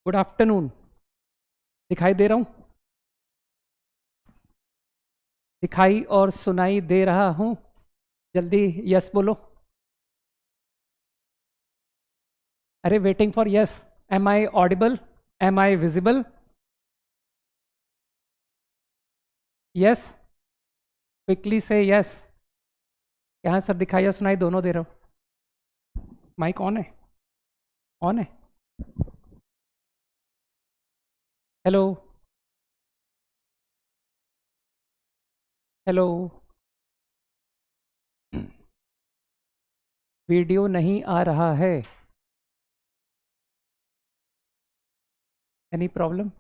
Good afternoon. दिखाई दे रहा हूं? दिखाई और सुनाई दे रहा हूं? जल्दी यस बोलो। अरे waiting for yes. Am I audible? Am I visible? Yes, quickly से यस। यहाँ सर दिखाई और सुनाई दोनों दे रहा हूं। माइक ऑन है? ऑन है? Hello hello. वीडियो नहीं आ रहा है? Any problem?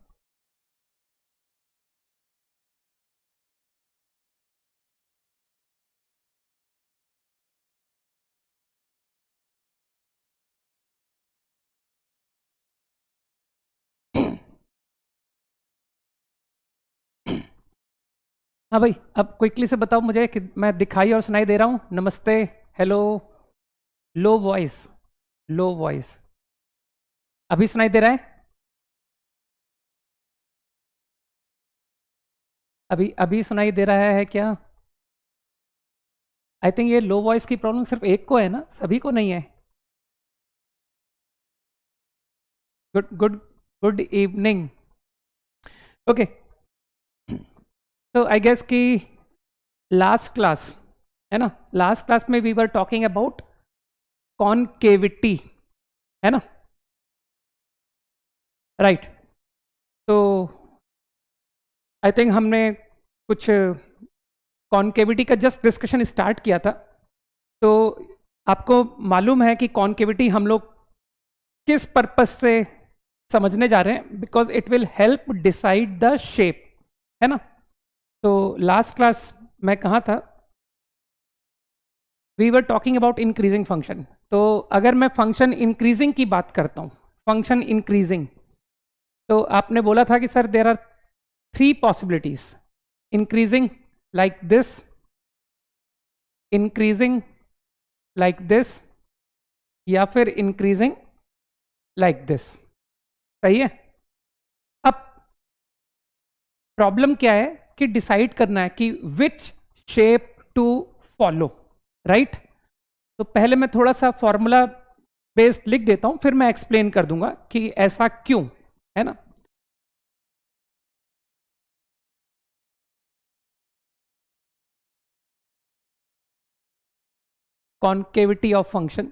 हाँ भाई, अब क्विकली से बताओ मुझे कि मैं दिखाई और सुनाई दे रहा हूँ। नमस्ते, hello. Low voice, low voice. अभी सुनाई दे रहा है? अभी अभी सुनाई दे रहा है क्या? आई थिंक ये लो वॉइस की प्रॉब्लम सिर्फ एक को है ना, सभी को नहीं है। Good good good evening. Okay, तो आई गेस कि लास्ट क्लास है ना, लास्ट क्लास में we were talking about concavity, है ना? राइट। तो आई थिंक हमने कुछ कॉनकेविटी का जस्ट डिस्कशन स्टार्ट किया था। तो आपको मालूम है कि कॉनकेविटी हम लोग किस पर्पस से समझने जा रहे हैं, because it will help decide the shape, है ना? तो लास्ट क्लास मैं कहाँ था? We were talking about increasing function. तो अगर मैं फंक्शन इंक्रीजिंग की बात करता हूँ, फंक्शन इंक्रीजिंग, तो आपने बोला था कि sir there are three possibilities, increasing like this, increasing like this, या फिर इंक्रीजिंग लाइक दिस। सही है? अब प्रॉब्लम क्या है कि डिसाइड करना है कि which shape to follow, right? तो पहले मैं थोड़ा सा फॉर्मूला बेस्ड लिख देता हूं, फिर मैं एक्सप्लेन कर दूंगा कि ऐसा क्यों, है ना? Concavity of function.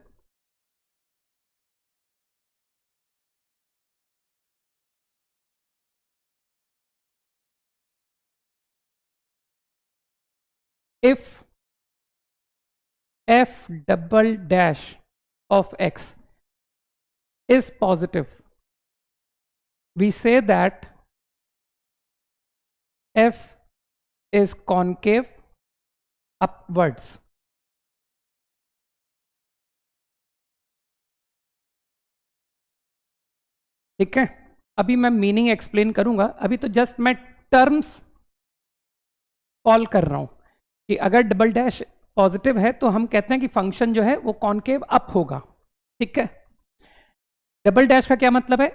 If f double dash of x is positive, we say that f is concave upwards. ठीक है? अभी मैं मीनिंग एक्सप्लेन करूंगा, अभी तो जस्ट मैं टर्म्स कॉल कर रहा हूं कि अगर डबल डैश पॉजिटिव है तो हम कहते हैं कि फंक्शन जो है वो कॉन्केव अप होगा। ठीक है? डबल डैश का क्या मतलब है?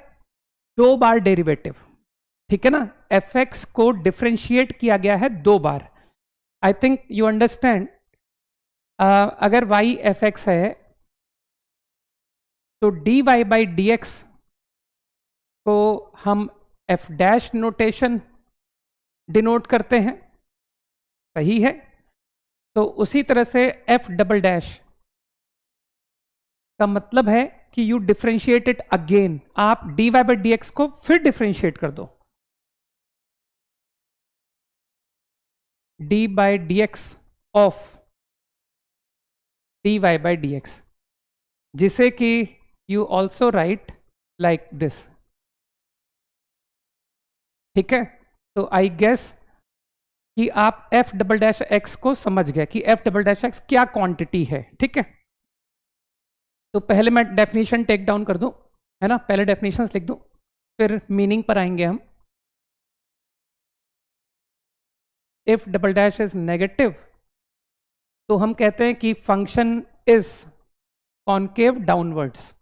दो बार डेरिवेटिव, ठीक है ना? एफ एक्स को डिफ्रेंशिएट किया गया है दो बार। I think you understand. अगर y एफ एक्स है तो dy बाई डी एक्स को हम एफ डैश नोटेशन डिनोट करते हैं, सही है? तो उसी तरह से एफ डबल डैश का मतलब है कि यू डिफ्रेंशिएट इट अगेन, आप dy बाई डी एक्स को फिर डिफ्रेंशिएट कर दो, D by d x of dy by d x, जिसे कि you also right like this. ठीक है? तो आई गेस कि आप एफ डबल डैश एक्स को समझ गए कि एफ डबल डैश एक्स क्या क्वांटिटी है। ठीक है? तो पहले मैं डेफिनेशन टेक डाउन कर दूं, है ना? पहले डेफिनेशंस लिख दूं, फिर मीनिंग पर आएंगे हम। If double dash is negative तो हम कहते हैं कि फंक्शन इज कॉन्केव डाउनवर्ड्स।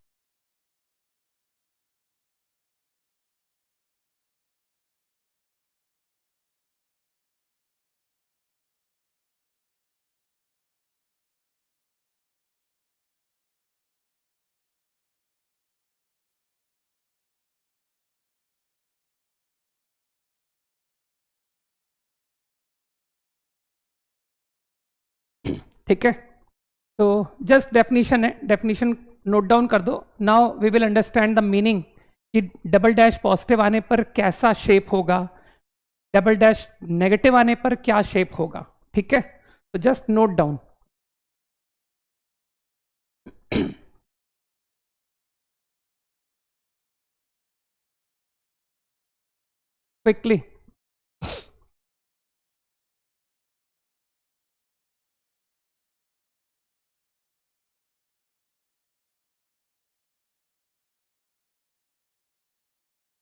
ठीक है, तो जस्ट डेफिनेशन है, डेफिनेशन नोट डाउन कर दो. Now we will understand the meaning कि डबल डैश पॉजिटिव आने पर कैसा शेप होगा, डबल डैश नेगेटिव आने पर क्या शेप होगा. ठीक है, तो just note down. Quickly.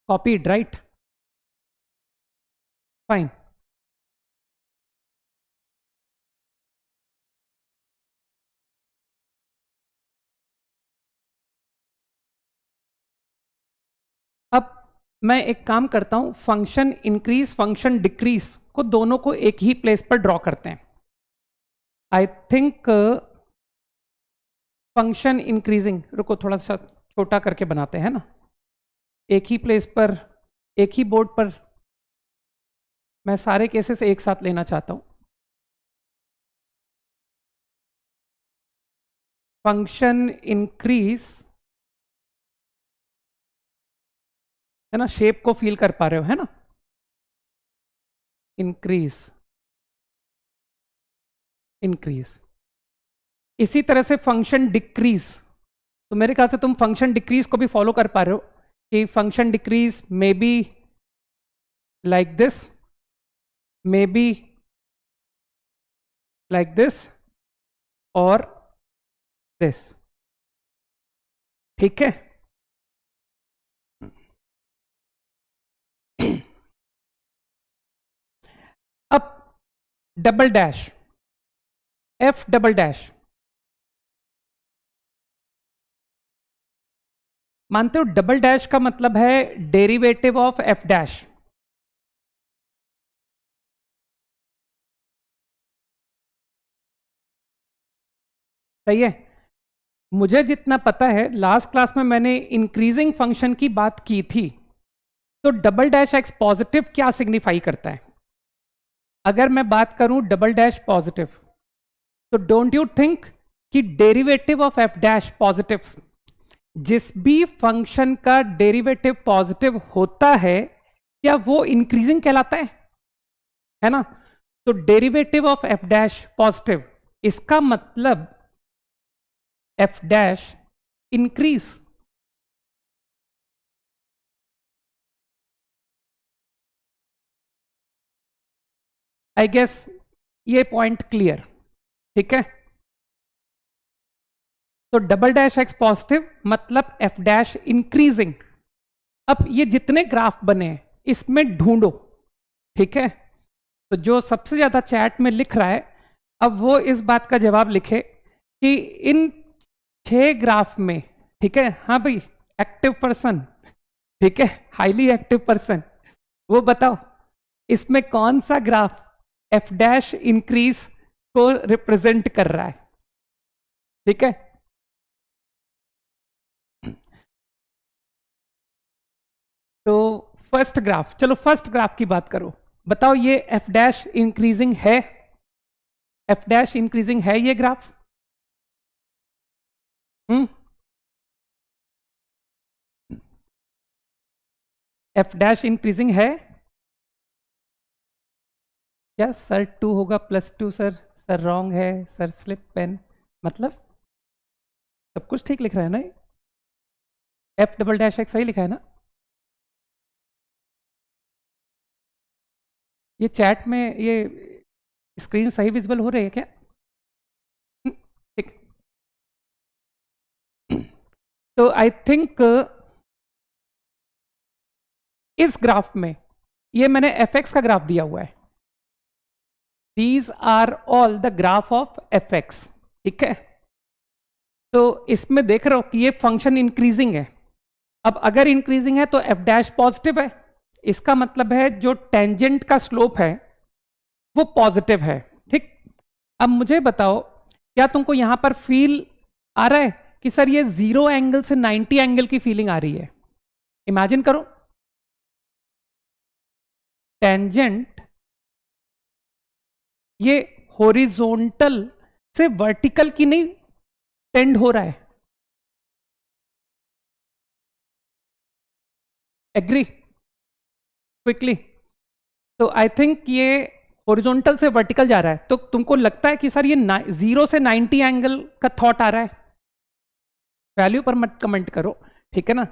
Copied, right? Fine. अब मैं एक काम करता हूं, फंक्शन इंक्रीज फंक्शन डिक्रीज को दोनों को एक ही प्लेस पर ड्रॉ करते हैं. आई थिंक फंक्शन इंक्रीजिंग, रुको थोड़ा सा छोटा करके बनाते हैं ना, एक ही प्लेस पर, एक ही बोर्ड पर. मैं सारे केसेस एक साथ लेना चाहता हूं. फंक्शन इंक्रीज, है ना, शेप को फील कर पा रहे हो, है ना? Increase, increase. इसी तरह से फंक्शन डिक्रीज, तो मेरे ख्याल से तुम फंक्शन डिक्रीज को भी फॉलो कर पा रहे हो कि function decrease may be like this, may be like this और दिस. ठीक है, अब double dash, F double dash, मानते हो डबल डैश का मतलब है डेरिवेटिव ऑफ एफ डैश. सही है. मुझे जितना पता है, लास्ट क्लास में मैंने इंक्रीजिंग फंक्शन की बात की थी. तो डबल डैश एक्स पॉजिटिव क्या सिग्निफाई करता है? अगर मैं बात करूं डबल डैश पॉजिटिव, तो डोंट यू थिंक कि derivative of F dash positive, जिस भी फंक्शन का डेरिवेटिव पॉजिटिव होता है, क्या वो इंक्रीजिंग कहलाता है ना? तो derivative of F dash positive, इसका मतलब F dash increase. I guess ये पॉइंट क्लियर. ठीक है, तो डबल डैश एक्स पॉजिटिव मतलब एफ डैश इंक्रीजिंग. अब ये जितने ग्राफ बने हैं इसमें ढूंढो. ठीक है, तो जो सबसे ज्यादा चैट में लिख रहा है, अब वो इस बात का जवाब लिखे कि इन 6 ग्राफ में, ठीक है, हाँ भाई, एक्टिव पर्सन, ठीक है, हाईली एक्टिव पर्सन, वो बताओ इसमें कौन सा ग्राफ एफ डैश इंक्रीज को रिप्रेजेंट कर रहा है. ठीक है, तो फर्स्ट ग्राफ, चलो फर्स्ट ग्राफ की बात करो. बताओ ये एफ डैश इंक्रीजिंग है? एफ डैश इंक्रीजिंग है ये ग्राफ? एफ डैश इंक्रीजिंग है क्या? सर 2 होगा, +2 सर, सर रॉन्ग है सर, स्लिप पेन. मतलब सब कुछ ठीक लिख रहा है ना? एफ डबल डैश एक्स सही लिखा है ना? ये चैट में ये स्क्रीन सही विजिबल हो रही है क्या? ठीक. तो आई थिंक इस ग्राफ में, ये मैंने एफ एक्स का ग्राफ दिया हुआ है. These are all the graph of F X. ठीक है, तो इसमें देख रहे हो कि ये फंक्शन इंक्रीजिंग है. अब अगर इंक्रीजिंग है तो एफ डैश पॉजिटिव है, इसका मतलब है जो टेंजेंट का स्लोप है वो पॉजिटिव है. ठीक, अब मुझे बताओ, क्या तुमको यहां पर फील आ रहा है कि सर ये 0 एंगल से 90 एंगल की फीलिंग आ रही है? इमेजिन करो, टेंजेंट ये हॉरिजॉन्टल से वर्टिकल की नहीं टेंड हो रहा है। Agree quickly. तो आई थिंक ये हॉरिजॉन्टल से वर्टिकल जा रहा है, तो तुमको लगता है कि सर ये 0 से 90 एंगल का थॉट आ रहा है? वैल्यू पर मत कमेंट करो, ठीक है ना।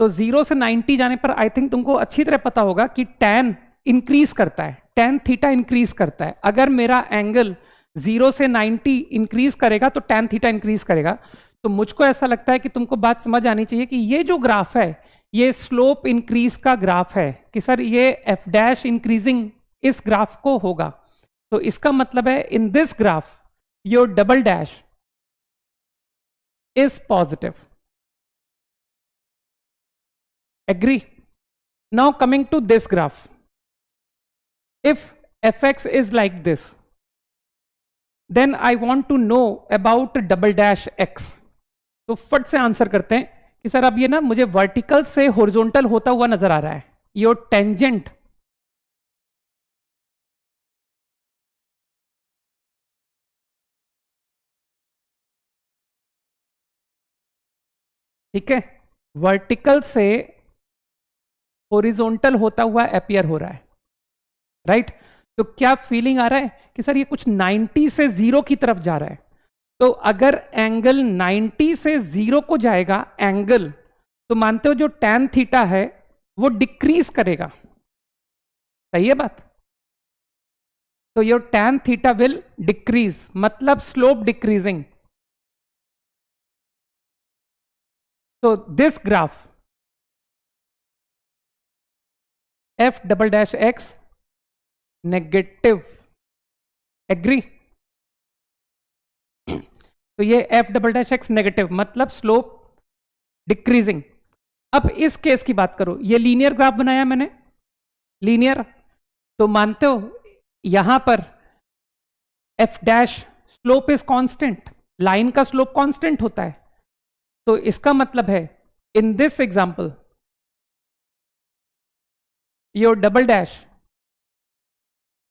तो 0 से 90 जाने पर आई थिंक तुमको अच्छी तरह पता होगा कि tan इंक्रीज करता है, tan थीटा इंक्रीज करता है। अगर मेरा एंगल 0 से 90 इंक्रीज करेगा तो tan थीटा इंक्रीज करेगा। तो मुझको ऐसा लगता है कि तुमको बात समझ आनी चाहिए कि ये जो ग्राफ है ये स्लोप इंक्रीज का ग्राफ है, कि सर ये एफ डैश इंक्रीजिंग इस ग्राफ को होगा। तो इसका मतलब है in this graph your double dash is positive. Agree? Now coming to this graph. If fx is like this, then I want to know about double dash x. तो फट से आंसर करते हैं कि सर अब ये ना मुझे वर्टिकल से हॉरिजॉन्टल होता हुआ नजर आ रहा है। योर टेंजेंट ठीक है, वर्टिकल से हॉरिजॉन्टल होता हुआ अपियर हो रहा है, राइट? तो क्या फीलिंग आ रहा है कि सर ये कुछ 90 से 0 की तरफ जा रहा है। तो अगर एंगल 90 से 0 को जाएगा एंगल, तो मानते हो जो tan थीटा है वो डिक्रीज करेगा। सही है बात? तो your tan theta will decrease, मतलब स्लोप डिक्रीजिंग। तो this graph f double dash x negative. Agree? तो ये f double dash x negative मतलब स्लोप डिक्रीजिंग। अब इस केस की बात करो, ये लीनियर ग्राफ बनाया मैंने, लीनियर। तो मानते हो यहां पर f dash slope is constant, line का स्लोप कांस्टेंट होता है। तो इसका मतलब है in this example your double dash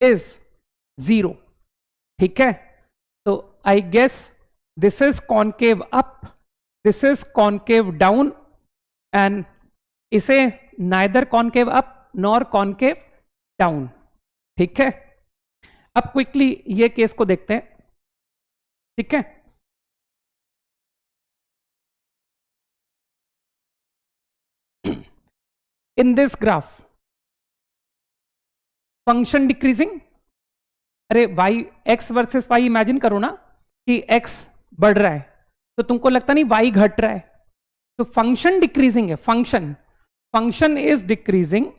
is 0। ठीक है, तो I guess this is concave up, this is concave down, and इसे neither concave up nor concave down. ठीक है, अब क्विकली ये केस को देखते हैं। ठीक है, in this graph function decreasing. अरे y x versus y imagine करो ना कि एक्स बढ़ रहा है, तो तुमको लगता नहीं वाई घट रहा है? तो फंक्शन डिक्रीजिंग है, फंक्शन इज डिक्रीजिंग।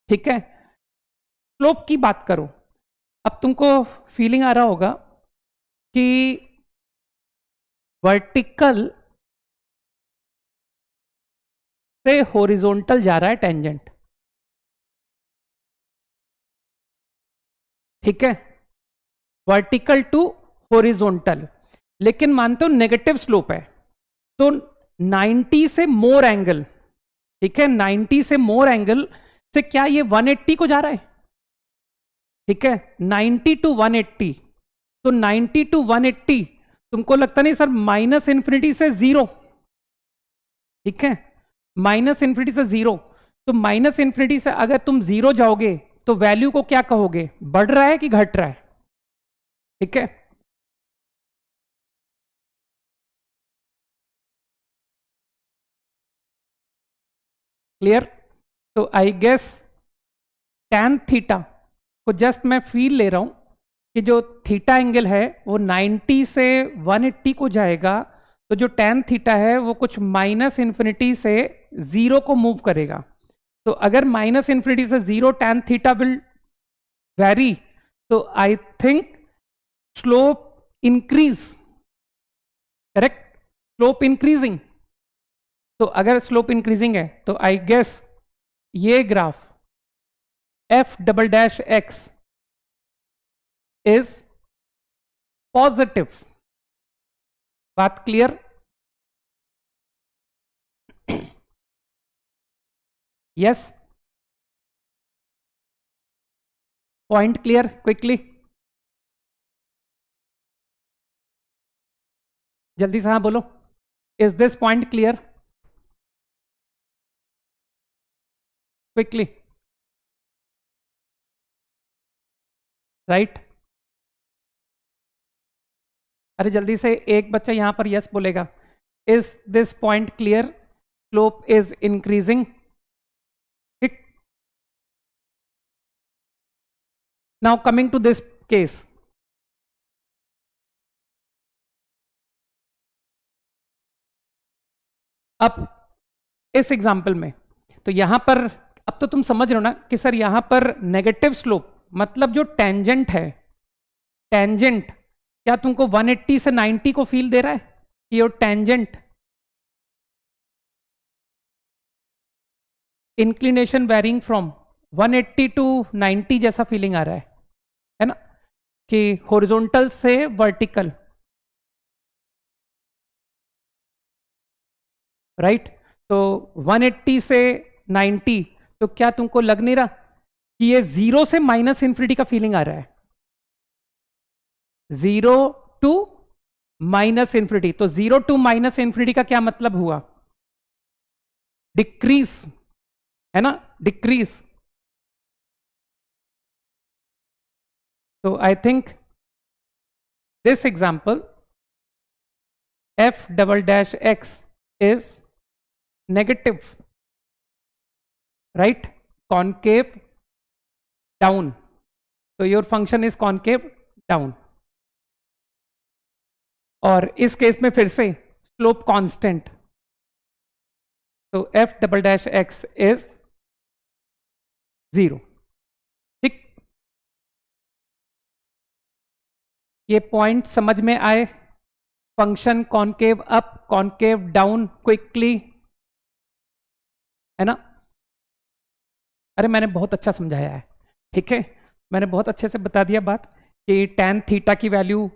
ठीक है, स्लोप की बात करो। अब तुमको फीलिंग आ रहा होगा कि वर्टिकल से हॉरिजॉन्टल जा रहा है टेंजेंट। ठीक है, वर्टिकल टू हॉरिजॉन्टल, लेकिन मानते हो नेगेटिव स्लोप है। तो 90 से मोर एंगल, ठीक है, 90 से मोर एंगल से क्या ये 180 को जा रहा है? ठीक है, 90 टू 180। तो 90 टू 180 तुमको लगता नहीं सर माइनस इंफिनिटी से 0? ठीक है, माइनस इंफिनिटी से 0। तो माइनस इंफिनिटी से अगर तुम 0 जाओगे तो वैल्यू को क्या कहोगे, बढ़ रहा है कि घट रहा है? ठीक है, क्लियर? तो आई गेस tan थीटा को जस्ट मैं फील ले रहा हूं कि जो थीटा एंगल है वो 90 से 180 को जाएगा, तो जो tan थीटा है वो कुछ माइनस इंफिनिटी से 0 को मूव करेगा। तो अगर माइनस इंफिनिटी से 0 tan थीटा विल वैरी, तो I think slope increase, correct? Slope increasing. तो अगर स्लोप इंक्रीजिंग है तो आई गेस ये graph f double dash x is positive. बात clear? Yes, point clear? Quickly जल्दी से हाँ बोलो, is this point clear? Quickly, right? अरे जल्दी से, एक बच्चा यहां पर यस बोलेगा। Is this point clear? Slope is increasing. ठीक, now coming to this case, अब इस एग्जाम्पल में तो यहां पर अब तो तुम समझ रहे हो ना कि सर यहां पर नेगेटिव स्लोप मतलब जो टेंजेंट है, टेंजेंट क्या तुमको 180 से 90 को फील दे रहा है कि your tangent inclination varying from 180 to 90 जैसा फीलिंग आ रहा है ना, कि हॉरिजॉन्टल से वर्टिकल, राइट? तो 180 से 90 तो क्या तुमको लग नहीं रहा कि ये जीरो से माइनस इन्फिनिटी का फीलिंग आ रहा है? जीरो टू माइनस इन्फिनिटी, तो जीरो टू माइनस इन्फिनिटी का क्या मतलब हुआ? डिक्रीज, है ना, डिक्रीज। तो I think this example f double dash x is negative, right? Concave down, तो your function is concave down। और इस केस में फिर से स्लोप कांस्टेंट, तो f double dash x is 0। ठीक, ये पॉइंट समझ में आए? Function concave up, concave down quickly, है ना? अरे मैंने बहुत अच्छा समझाया है, ठीक है, मैंने बहुत अच्छे से बता दिया बात कि tan थीटा की वैल्यू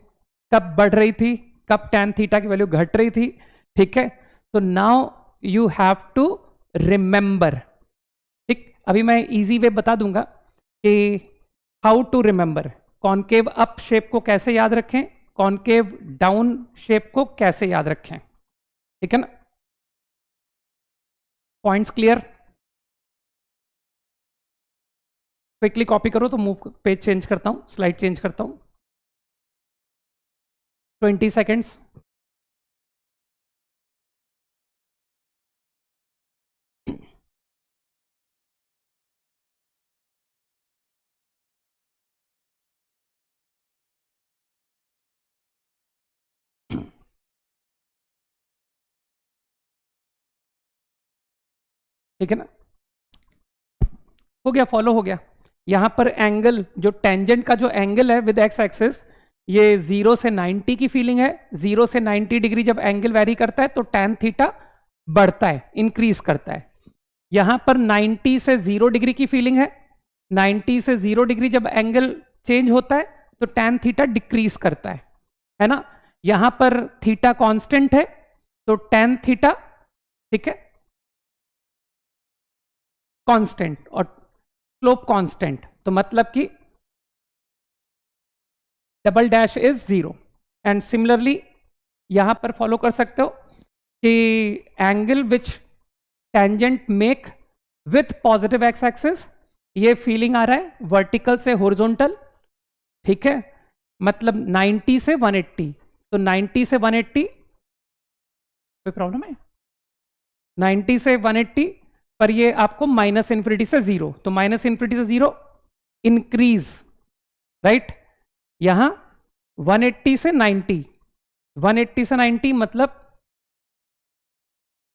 कब बढ़ रही थी, कब tan थीटा की वैल्यू घट रही थी, ठीक है? तो now you have to remember. ठीक, अभी मैं इजी वे बता दूंगा कि how to remember. Concave up shape को कैसे याद रखें, कॉन्केव डाउन शेप को कैसे याद रखें, ठीक है ना? Points clear? क्विकली कॉपी करो तो मूव, पेज चेंज करता हूं, स्लाइड चेंज करता हूं, 20 सेकेंड्स। ठीक है ना, हो गया, फॉलो हो गया। यहां पर एंगल, जो टेंजेंट का जो एंगल है विद एक्स एक्सिस, ये 0 से 90 की फीलिंग है। 0 से 90 डिग्री जब एंगल वेरी करता है तो tan थीटा बढ़ता है, इंक्रीज करता है। यहां पर 90 से 0 डिग्री की फीलिंग है। 90 से 0 डिग्री जब एंगल चेंज होता है तो tan थीटा डिक्रीज करता है ना? यहां पर थीटा कांस्टेंट है तो tan थीटा, ठीक है, कांस्टेंट, और स्लोप कांस्टेंट, तो मतलब कि double dash is 0। And similarly यहां पर फॉलो कर सकते हो कि angle which tangent make with positive x axis, ये फीलिंग आ रहा है वर्टिकल से हॉरिजॉन्टल, ठीक है, मतलब 90 से 180। तो 90 से 180, कोई प्रॉब्लम है? 90 से 180 पर ये आपको माइनस इन्फिनिटी से 0, तो माइनस इन्फिनिटी से 0 इंक्रीज, राइट? यहां 180 से 90, 180 से 90 मतलब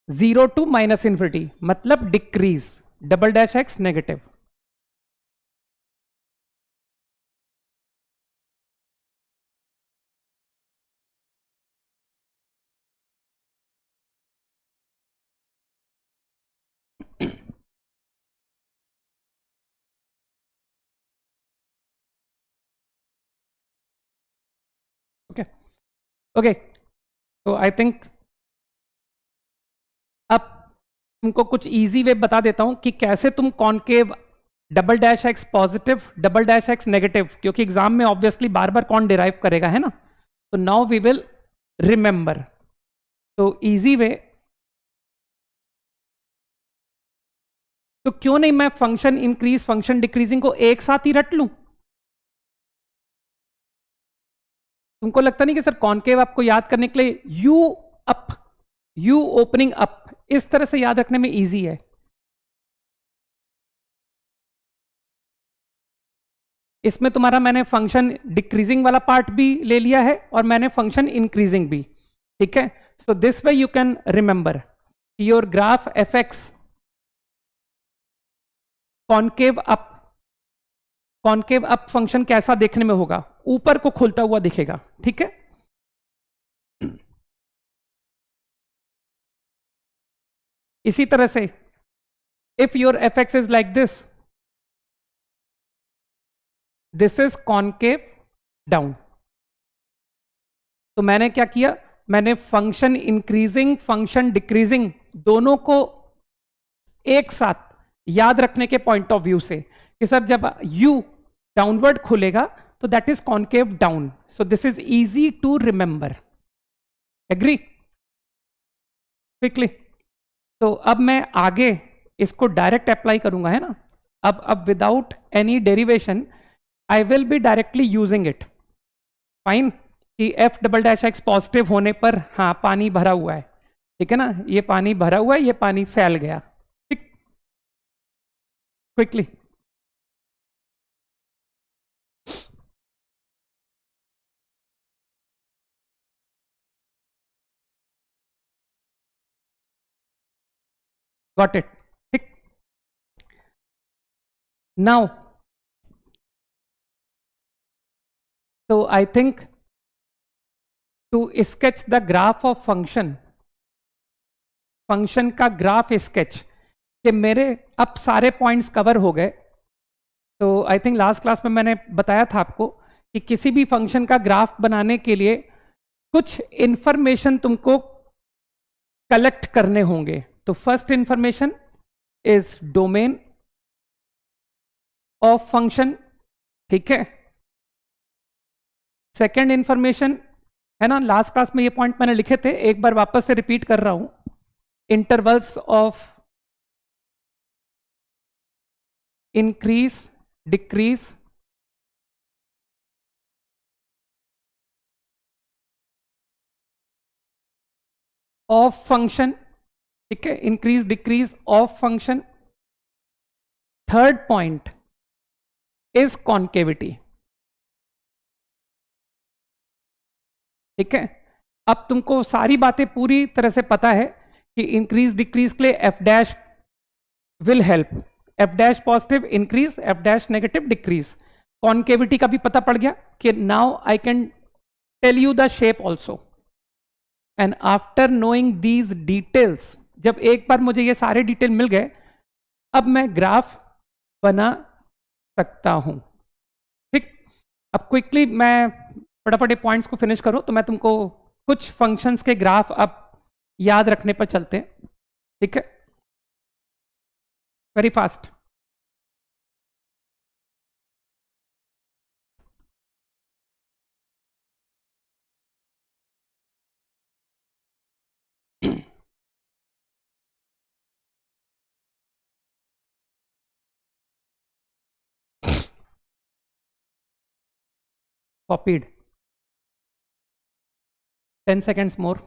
0 टू माइनस इन्फिनिटी मतलब decrease, double dash x negative. Okay okay, तो आई थिंक अब तुमको कुछ इजी वे बता देता हूं कि कैसे तुम concave double dash x positive, double dash x negative, क्योंकि एग्जाम में ऑब्वियसली बार बार कौन डिराइव करेगा, है ना? तो नाउ वी विल रिमेंबर। तो इजी वे, तो क्यों नहीं मैं फंक्शन इंक्रीज फंक्शन डिक्रीजिंग को एक साथ ही रट लूं? तुमको लगता नहीं कि सर कॉनकेव आपको याद करने के लिए you up, you opening up, इस तरह से याद रखने में इजी है? इसमें तुम्हारा मैंने फंक्शन डिक्रीजिंग वाला पार्ट भी ले लिया है और मैंने फंक्शन इंक्रीजिंग भी, ठीक है? So this way you can remember your graph F x concave up, concave up function कैसा देखने में होगा? ऊपर को खुलता हुआ दिखेगा, ठीक है? इसी तरह से if your F x is like this is concave down, तो मैंने क्या किया, मैंने फंक्शन इंक्रीजिंग फंक्शन डिक्रीजिंग दोनों को एक साथ याद रखने के पॉइंट ऑफ व्यू से कि सर जब u डाउनवर्ड खुलेगा तो that is concave down, so this is easy to remember. Agree? Quickly, तो अब मैं आगे इसको डायरेक्ट अप्लाई करूंगा, है ना? अब without any derivation I will be directly using it. Fine, कि f double dash x positive होने पर हाँ पानी भरा हुआ है, ठीक है ना? ये पानी भरा हुआ है, ये पानी फैल गया, ठीक? क्विकली, गॉट इट, ठीक? नाउ तो I think to sketch the graph of function, function का ग्राफ स्केच, कि मेरे अब सारे पॉइंट्स कवर हो गए। तो आई थिंक लास्ट क्लास में मैंने बताया था आपको कि किसी भी फंक्शन का ग्राफ बनाने के लिए कुछ इंफॉर्मेशन तुमको कलेक्ट करने होंगे। तो first information is domain of function, ठीक है? सेकेंड इंफॉर्मेशन है ना, लास्ट क्लास में ये पॉइंट मैंने लिखे थे, एक बार वापस से रिपीट कर रहा हूं, intervals of increase decrease of function, ठीक है? Increase decrease of function. Third point is concavity, ठीक है? अब तुमको सारी बातें पूरी तरह से पता है कि इंक्रीज डिक्रीज के लिए F dash will help, F dash positive increase, F dash negative decrease. Concavity का भी पता पड़ गया कि now I can tell you the shape also, and after knowing these details, जब एक बार मुझे ये सारे डिटेल मिल गए, अब मैं ग्राफ बना सकता हूं, ठीक? अब क्विकली मैं फटाफट पॉइंट्स को फिनिश करो तो मैं तुमको कुछ फंक्शंस के ग्राफ अब याद रखने पर चलते हैं, ठीक है? Very fast. Copied, 10 seconds more.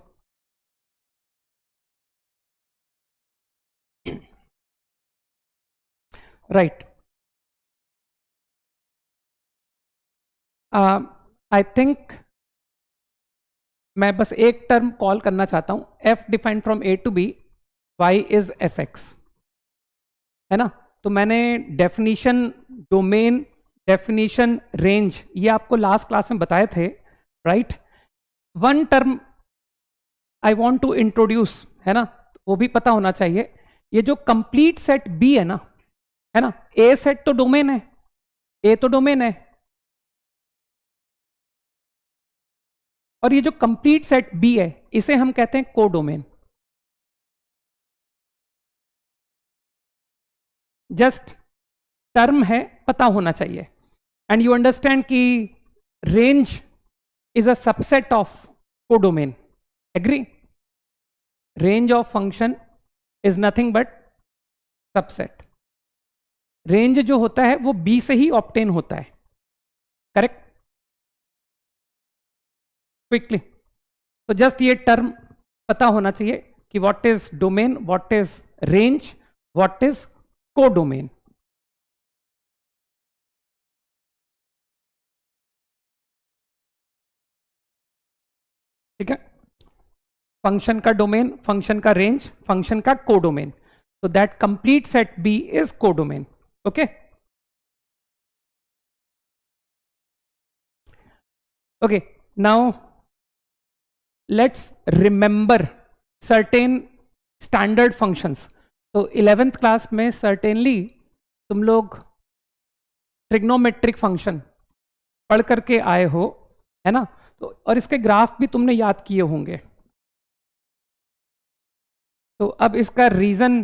Right. I think मैं बस एक टर्म कॉल करना चाहता हूं, f defined from A to B, y is f x, है ना? तो मैंने डेफिनीशन डोमेन, डेफिनीशन रेंज, ये आपको लास्ट क्लास में बताए थे, right? One term I want to introduce, है ना, वो भी पता होना चाहिए। ये जो कंप्लीट सेट बी है ना, ए सेट तो डोमेन है, ए तो डोमेन है, और ये जो कंप्लीट सेट बी है इसे हम कहते हैं कोडोमेन। जस्ट टर्म है, पता होना चाहिए, एंड यू अंडरस्टैंड कि range is a subset of codomain. Agree? Range of function is nothing but subset. Range जो होता है वो बी से ही ऑब्टेन होता है, करेक्ट? क्विकली, तो जस्ट ये टर्म पता होना चाहिए कि what is domain, what is range, what is codomain. ठीक है, फंक्शन का डोमेन, फंक्शन का रेंज, फंक्शन का कोडोमेन, तो that complete set B is codomain. Okay, okay, now let's remember certain standard functions. तो 11th क्लास में certainly तुम लोग ट्रिग्नोमेट्रिक फंक्शन पढ़ करके आए हो, है ना? तो और इसके ग्राफ भी तुमने याद किए होंगे। तो अब इसका रीजन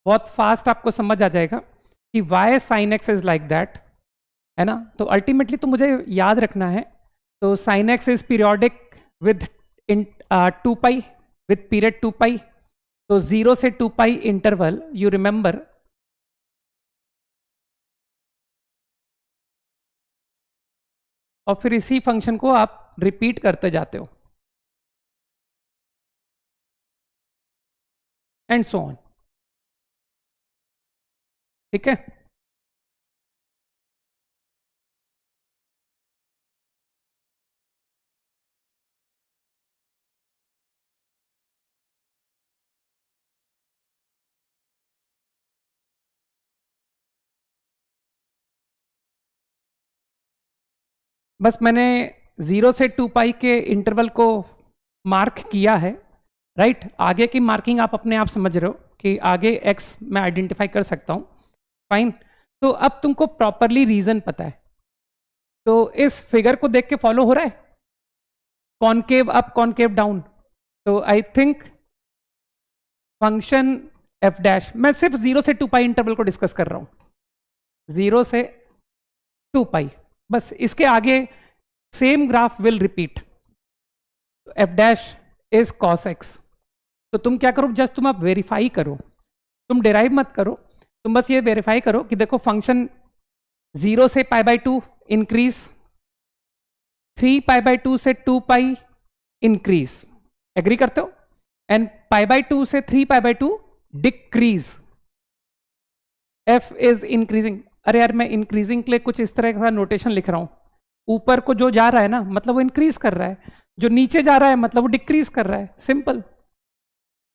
बहुत फास्ट आपको समझ आ जाएगा कि why sine x is like that, है ना? तो अल्टीमेटली तो मुझे याद रखना है, तो sign x is periodic with in 2 pi, with period 2 पाई। तो 0 से 2 पाई इंटरवल, यू रिमेंबर, और फिर इसी फंक्शन को आप रिपीट करते जाते हो, एंड सो ऑन। ठीक है, बस मैंने 0 से 2 पाई के इंटरवल को मार्क किया है, राइट? आगे की मार्किंग आप अपने आप समझ रहे हो कि आगे x मैं आइडेंटिफाई कर सकता हूं, फाइन। तो अब तुमको प्रॉपरली रीजन पता है, तो इस फिगर को देख के फॉलो हो रहा है, कॉनकेव अप कॉनकेव डाउन। तो I think function f dash, मैं सिर्फ 0 से 2 पाई इंटरवल को डिस्कस कर रहा हूं, 0 से 2 पाई, बस इसके आगे same graph will repeat. F dash is cos x. तो तुम क्या करो, जस्ट तुम आप वेरीफाई करो, तुम डिराइव मत करो, तुम बस ये वेरीफाई करो कि देखो फंक्शन 0 से पाई बाई 2 इंक्रीज, 3 पाई बाई 2 से 2 पाई इंक्रीज, एग्री करते हो? एंड पाई बाई 2 से 3 pi by 2 decrease, F is increasing. अरे यार, मैं इंक्रीजिंग के लिए कुछ इस तरह का नोटेशन लिख रहा हूं, ऊपर को जो जा रहा है ना मतलब वो इंक्रीज कर रहा है, जो नीचे जा रहा है मतलब वो डिक्रीज कर रहा है, simple.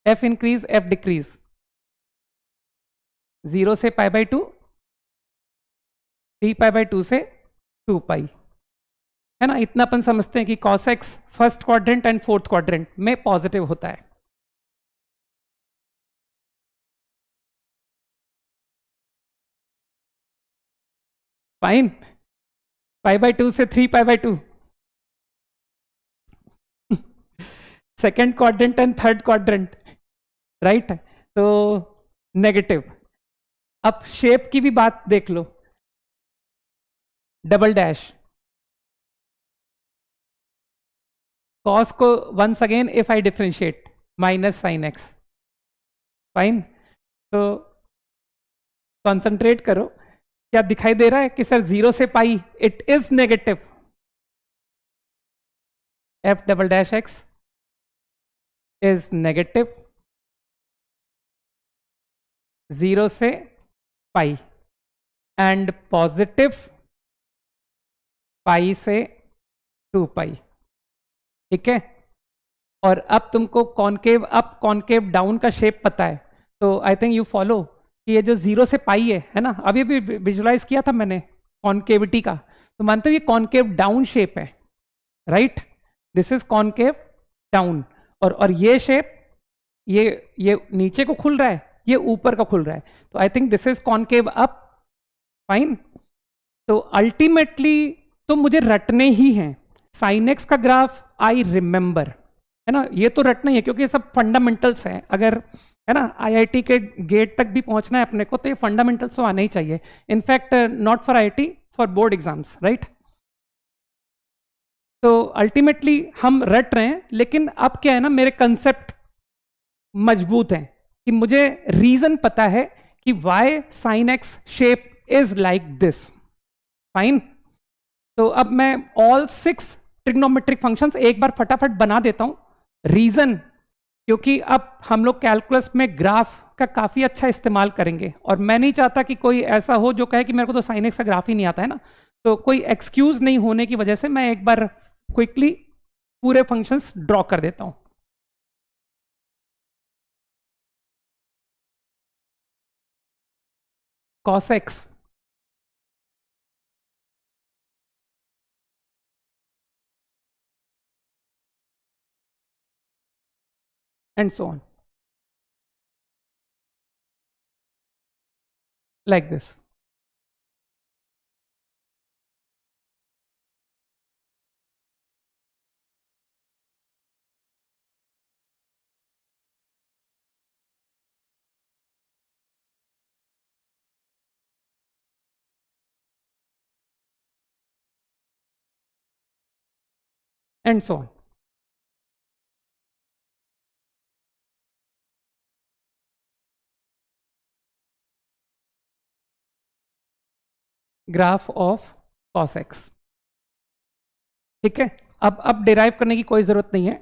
F increase F decrease, 0 से पाई बाई 2, 3 पाई बाई 2 से 2 पाई, है ना? इतना अपन समझते हैं कि cos x first quadrant and fourth quadrant में पॉजिटिव होता है। फाइन, पाई बाई 2 से 3 pi by 2, second quadrant and third quadrant, right? तो नेगेटिव। अब शेप की भी बात देख लो, डबल डैश, कॉस को once again if I differentiate minus sine x, fine. तो कॉन्सेंट्रेट करो, क्या दिखाई दे रहा है कि सर 0 से pi it is negative, f double dash x is negative 0 से पाई एंड पॉजिटिव पाई से 2 पाई, ठीक है? और अब तुमको कॉनकेव अप कॉनकेव डाउन का शेप पता है, तो आई थिंक यू फॉलो कि ये जो 0 से पाई है ना, अभी भी विजुलाइज किया था मैंने कॉनकेविटी का, तो मानते हो ये कॉनकेव डाउन शेप है, right? This is concave down, और ये शेप ये नीचे को खुल रहा है, ये ऊपर का खुल रहा है, तो I think this is concave up, fine. तो अल्टीमेटली तो मुझे रटने ही हैं, साइन एक्स का ग्राफ आई रिमेंबर, है ना? ये तो रटना ही है क्योंकि ये सब फंडामेंटल्स हैं, अगर है ना आईआईटी के गेट तक भी पहुंचना है अपने को तो ये फंडामेंटल्स तो आने ही चाहिए, in fact not for IIT, for board exams, right? तो अल्टीमेटली हम रट रहे हैं, लेकिन अब क्या है ना, मेरे कंसेप्ट मजबूत हैं, कि मुझे रीजन पता है कि why sine x shape is like this. Fine. तो अब मैं ऑल 6 ट्रिग्नोमेट्रिक फंक्शंस एक बार फटाफट बना देता हूं। रीजन, क्योंकि अब हम लोग कैलकुलस में ग्राफ का काफी अच्छा इस्तेमाल करेंगे, और मैं नहीं चाहता कि कोई ऐसा हो जो कहे कि मेरे को तो साइन एक्स का ग्राफ ही नहीं आता है ना। तो कोई एक्सक्यूज नहीं होने की वजह से मैं एक बार क्विकली पूरे फंक्शंस ड्रॉ कर देता हूं। cos x and so on, like this. And so on. Graph of cos x। ठीक है। अब डिराइव करने की कोई जरूरत नहीं है,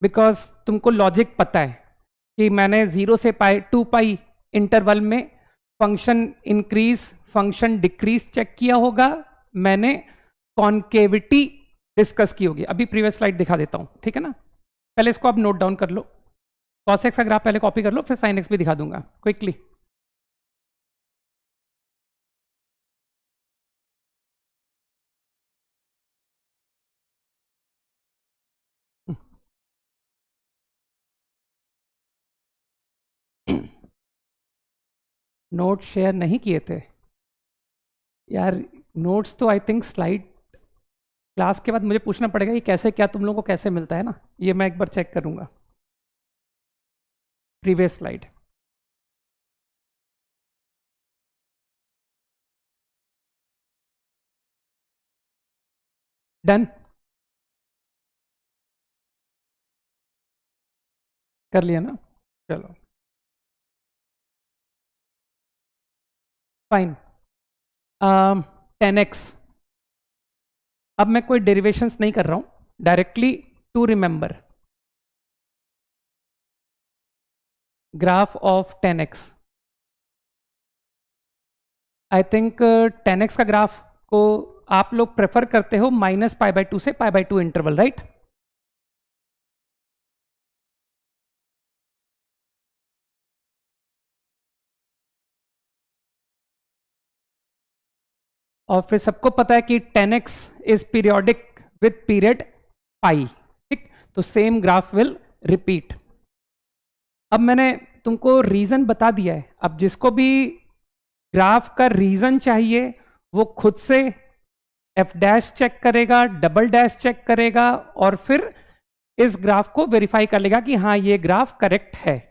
बिकॉज तुमको लॉजिक पता है कि मैंने 0 से पाई 2 पाई इंटरवल में function increase function decrease check किया होगा, मैंने कॉन्केविटी डिस्कस की होगी। अभी प्रीवियस स्लाइड दिखा देता हूं, ठीक है ना। पहले इसको आप नोट डाउन कर लो, cos x का ग्राफ पहले कॉपी कर लो, फिर sin x भी दिखा दूंगा क्विकली। नोट शेयर नहीं किए थे यार। नोट्स तो आई थिंक स्लाइड क्लास के बाद मुझे पूछना पड़ेगा ये कैसे, क्या तुम लोगों को कैसे मिलता है ना, ये मैं एक बार चेक करूंगा। Previous slide. डन कर लिया ना, चलो फाइन। 10x। अब मैं कोई डेरिवेशंस नहीं कर रहा हूं, directly to remember graph of 10x। I think 10x का ग्राफ को आप लोग प्रेफर करते हो -π/2 से π/2 इंटरवल, राइट? और फिर सबको पता है कि 10x is periodic with period pi, ठीक? तो सेम ग्राफ विल रिपीट। अब मैंने तुमको रीजन बता दिया है। अब जिसको भी ग्राफ का रीजन चाहिए वो खुद से एफ डैश चेक करेगा, डबल डैश चेक करेगा, और फिर इस ग्राफ को वेरीफाई कर लेगा कि हाँ ये ग्राफ करेक्ट है।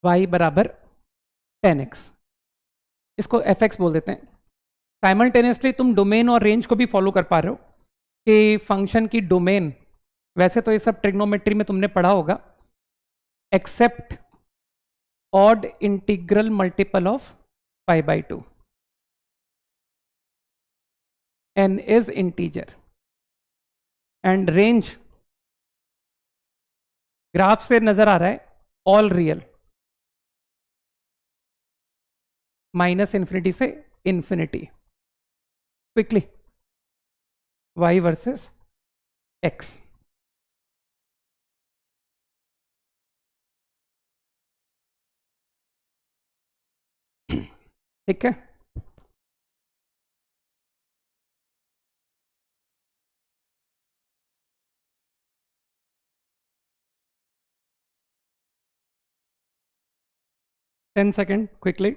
y बराबर 10x, इसको fx बोल देते हैं। साइमल्टेनियसली तुम डोमेन और रेंज को भी फॉलो कर पा रहे हो कि फंक्शन की डोमेन, वैसे तो ये सब ट्रिग्नोमेट्री में तुमने पढ़ा होगा, except odd integral multiple of π/2 n is integer, and range graph से नजर आ रहा है ऑल रियल, -∞ से infinity. Quickly y versus x। ठीक है। Ten second quickly.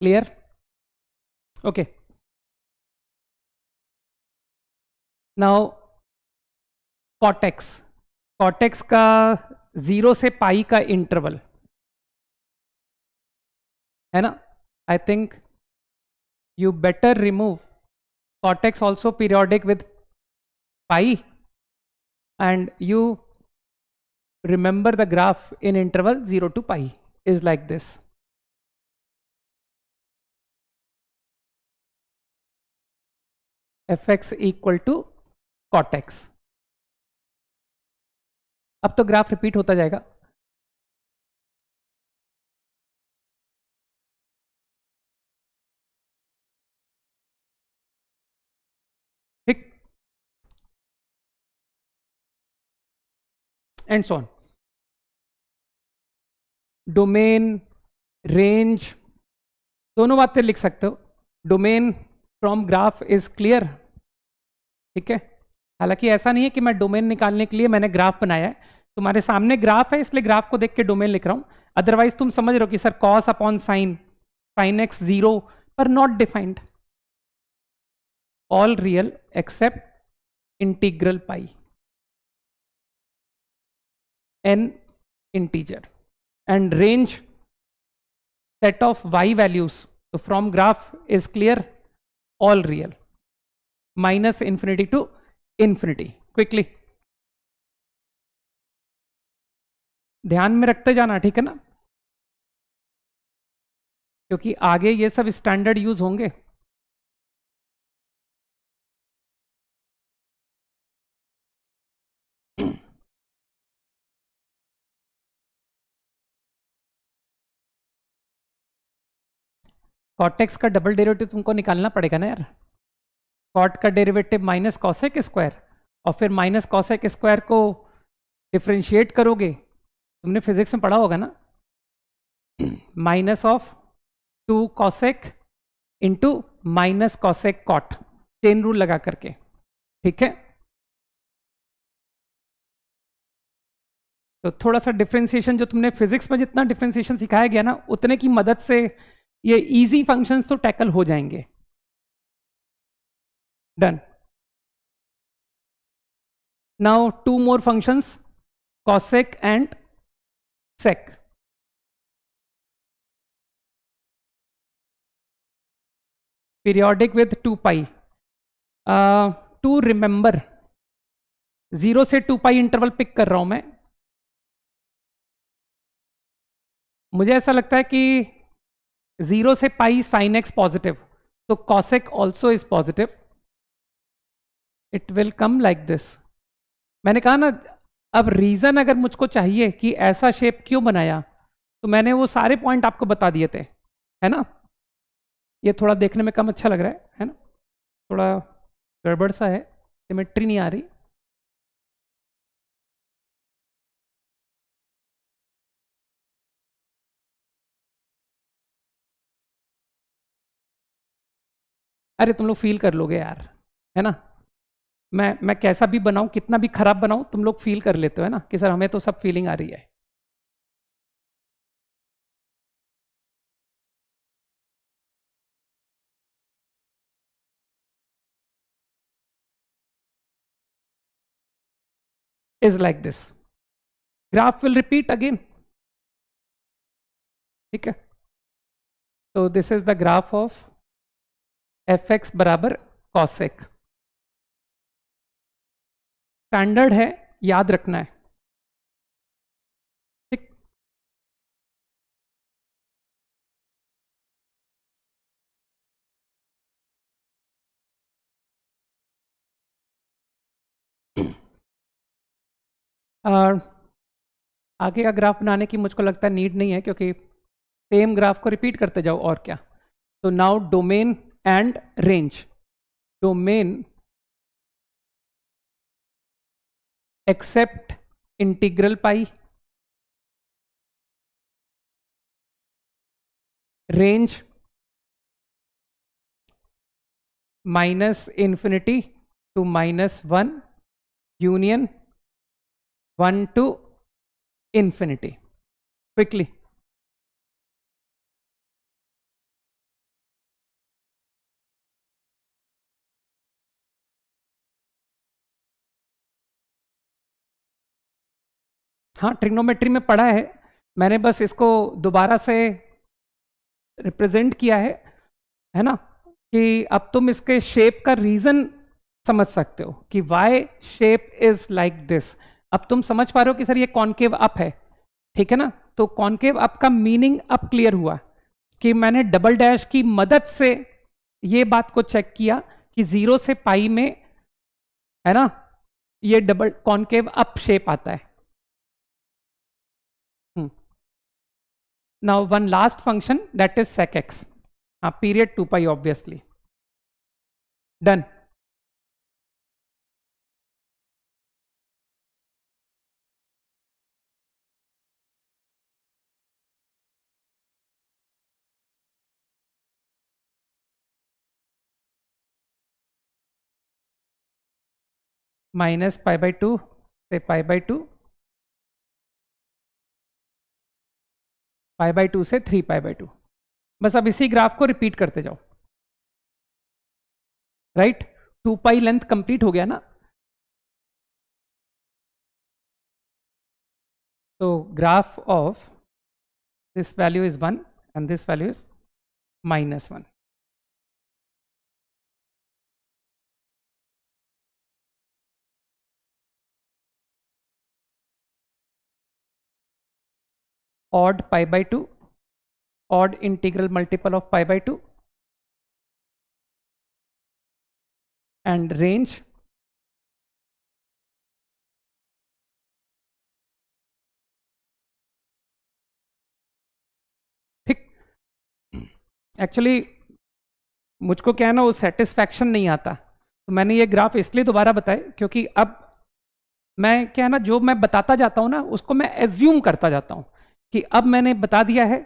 Clear? Okay. Now cot x, cot x का 0 से पाई का इंटरवल है ना. I think you better remove cot x also periodic with pi and you remember the graph in interval 0 to pi is like this. fx equal to cot x. अब तो graph repeat होता जाएगा. ठीक, and so on. Domain, range, दोनों बातें लिख सकते हो. Domain from graph is clear. ठीक है, हालांकि ऐसा नहीं है कि मैं डोमेन निकालने के लिए मैंने ग्राफ बनाया है. तुम्हारे सामने ग्राफ है इसलिए ग्राफ को देख के डोमेन लिख रहा हूं. अदरवाइज तुम समझ रहे हो कि sir cos upon sine, sine x 0 पर not defined. All real except integral pi, n integer, and range set of y values. So from graph is clear, all real, minus infinity to infinity. Quickly ध्यान में रखते जाना, ठीक है ना, क्योंकि आगे ये सब स्टैंडर्ड यूज होंगे. कॉटेक्स का डबल डेरिवेटिव तुमको निकालना पड़ेगा ना यार. कॉट का डेरिवेटिव माइनस कॉसेक स्क्वायर, और फिर माइनस कॉसेक स्क्वायर को डिफ्रेंशिएट करोगे. तुमने फिजिक्स में पढ़ा होगा ना, minus of 2 cosec into minus cosec cot, chain rule लगा करके. ठीक है, तो थोड़ा सा डिफ्रेंशिएशन जो तुमने फिजिक्स में जितना डिफ्रेंशिएशन सिखाया गया ना, उतने की मदद से ये इजी फंक्शंस तो टैकल हो जाएंगे. Done. Now 2 more functions, cosec and sec. Periodic with 2 pi. To remember, 0 से 2 pi इंटरवल पिक कर रहा हूं मैं. मुझे ऐसा लगता है कि 0 से पाई साइन एक्स पॉजिटिव, तो cosec also is positive. It will come like this. मैंने कहा ना, अब रीजन अगर मुझको चाहिए कि ऐसा शेप क्यों बनाया, तो मैंने वो सारे पॉइंट आपको बता दिए थे, है ना. ये थोड़ा देखने में कम अच्छा लग रहा है ना, थोड़ा गड़बड़ सा है, सिमेट्री नहीं आ रही. अरे तुम लोग फील कर लोगे यार, है ना. मैं कैसा भी बनाऊं, कितना भी खराब बनाऊं, तुम लोग फील कर लेते हो, है ना, कि सर हमें तो सब फीलिंग आ रही है. Is like this. Graph will repeat again. ठीक है, तो this is the graph of F x बराबर कॉसेक. स्टैंडर्ड है, याद रखना है. ठीक, और आगे का ग्राफ बनाने की मुझको लगता है नीड नहीं है, क्योंकि सेम ग्राफ को रिपीट करते जाओ और क्या. तो now domain and range. Domain except integral pi, range minus infinity to -1, union 1 to infinity. Quickly. हाँ ट्रिग्नोमेट्री में पढ़ा है, मैंने बस इसको दोबारा से रिप्रेजेंट किया है ना, कि अब तुम इसके शेप का रीजन समझ सकते हो कि why shape is like this. अब तुम समझ पा रहे हो कि सर ये कॉन्केव अप है, ठीक है ना। तो कॉन्केव अप का मीनिंग अब क्लियर हुआ कि मैंने डबल डैश की मदद से ये बात को चेक किया कि 0 से पाई में, है ना, ये डबल कॉन्केव अप शेप आता है। Now one last function that is sec x, period 2 pi obviously. Done. Minus pi by 2 से पाई बाई 2, पाई बाई 2 से 3 पाई बाई 2। बस अब इसी ग्राफ को रिपीट करते जाओ, राइट। 2 पाई लेंथ कंप्लीट हो गया ना। तो graph of this value is 1 and this value is -1। odd pi by 2, odd integral multiple of pi by 2, and range ठीक। एक्चुअली मुझको क्या है ना, वो सेटिस्फैक्शन नहीं आता, तो मैंने ये ग्राफ इसलिए दोबारा बताए क्योंकि अब मैं क्या है ना, जो मैं बताता जाता हूं ना उसको मैं एज्यूम करता जाता हूं कि अब मैंने बता दिया है,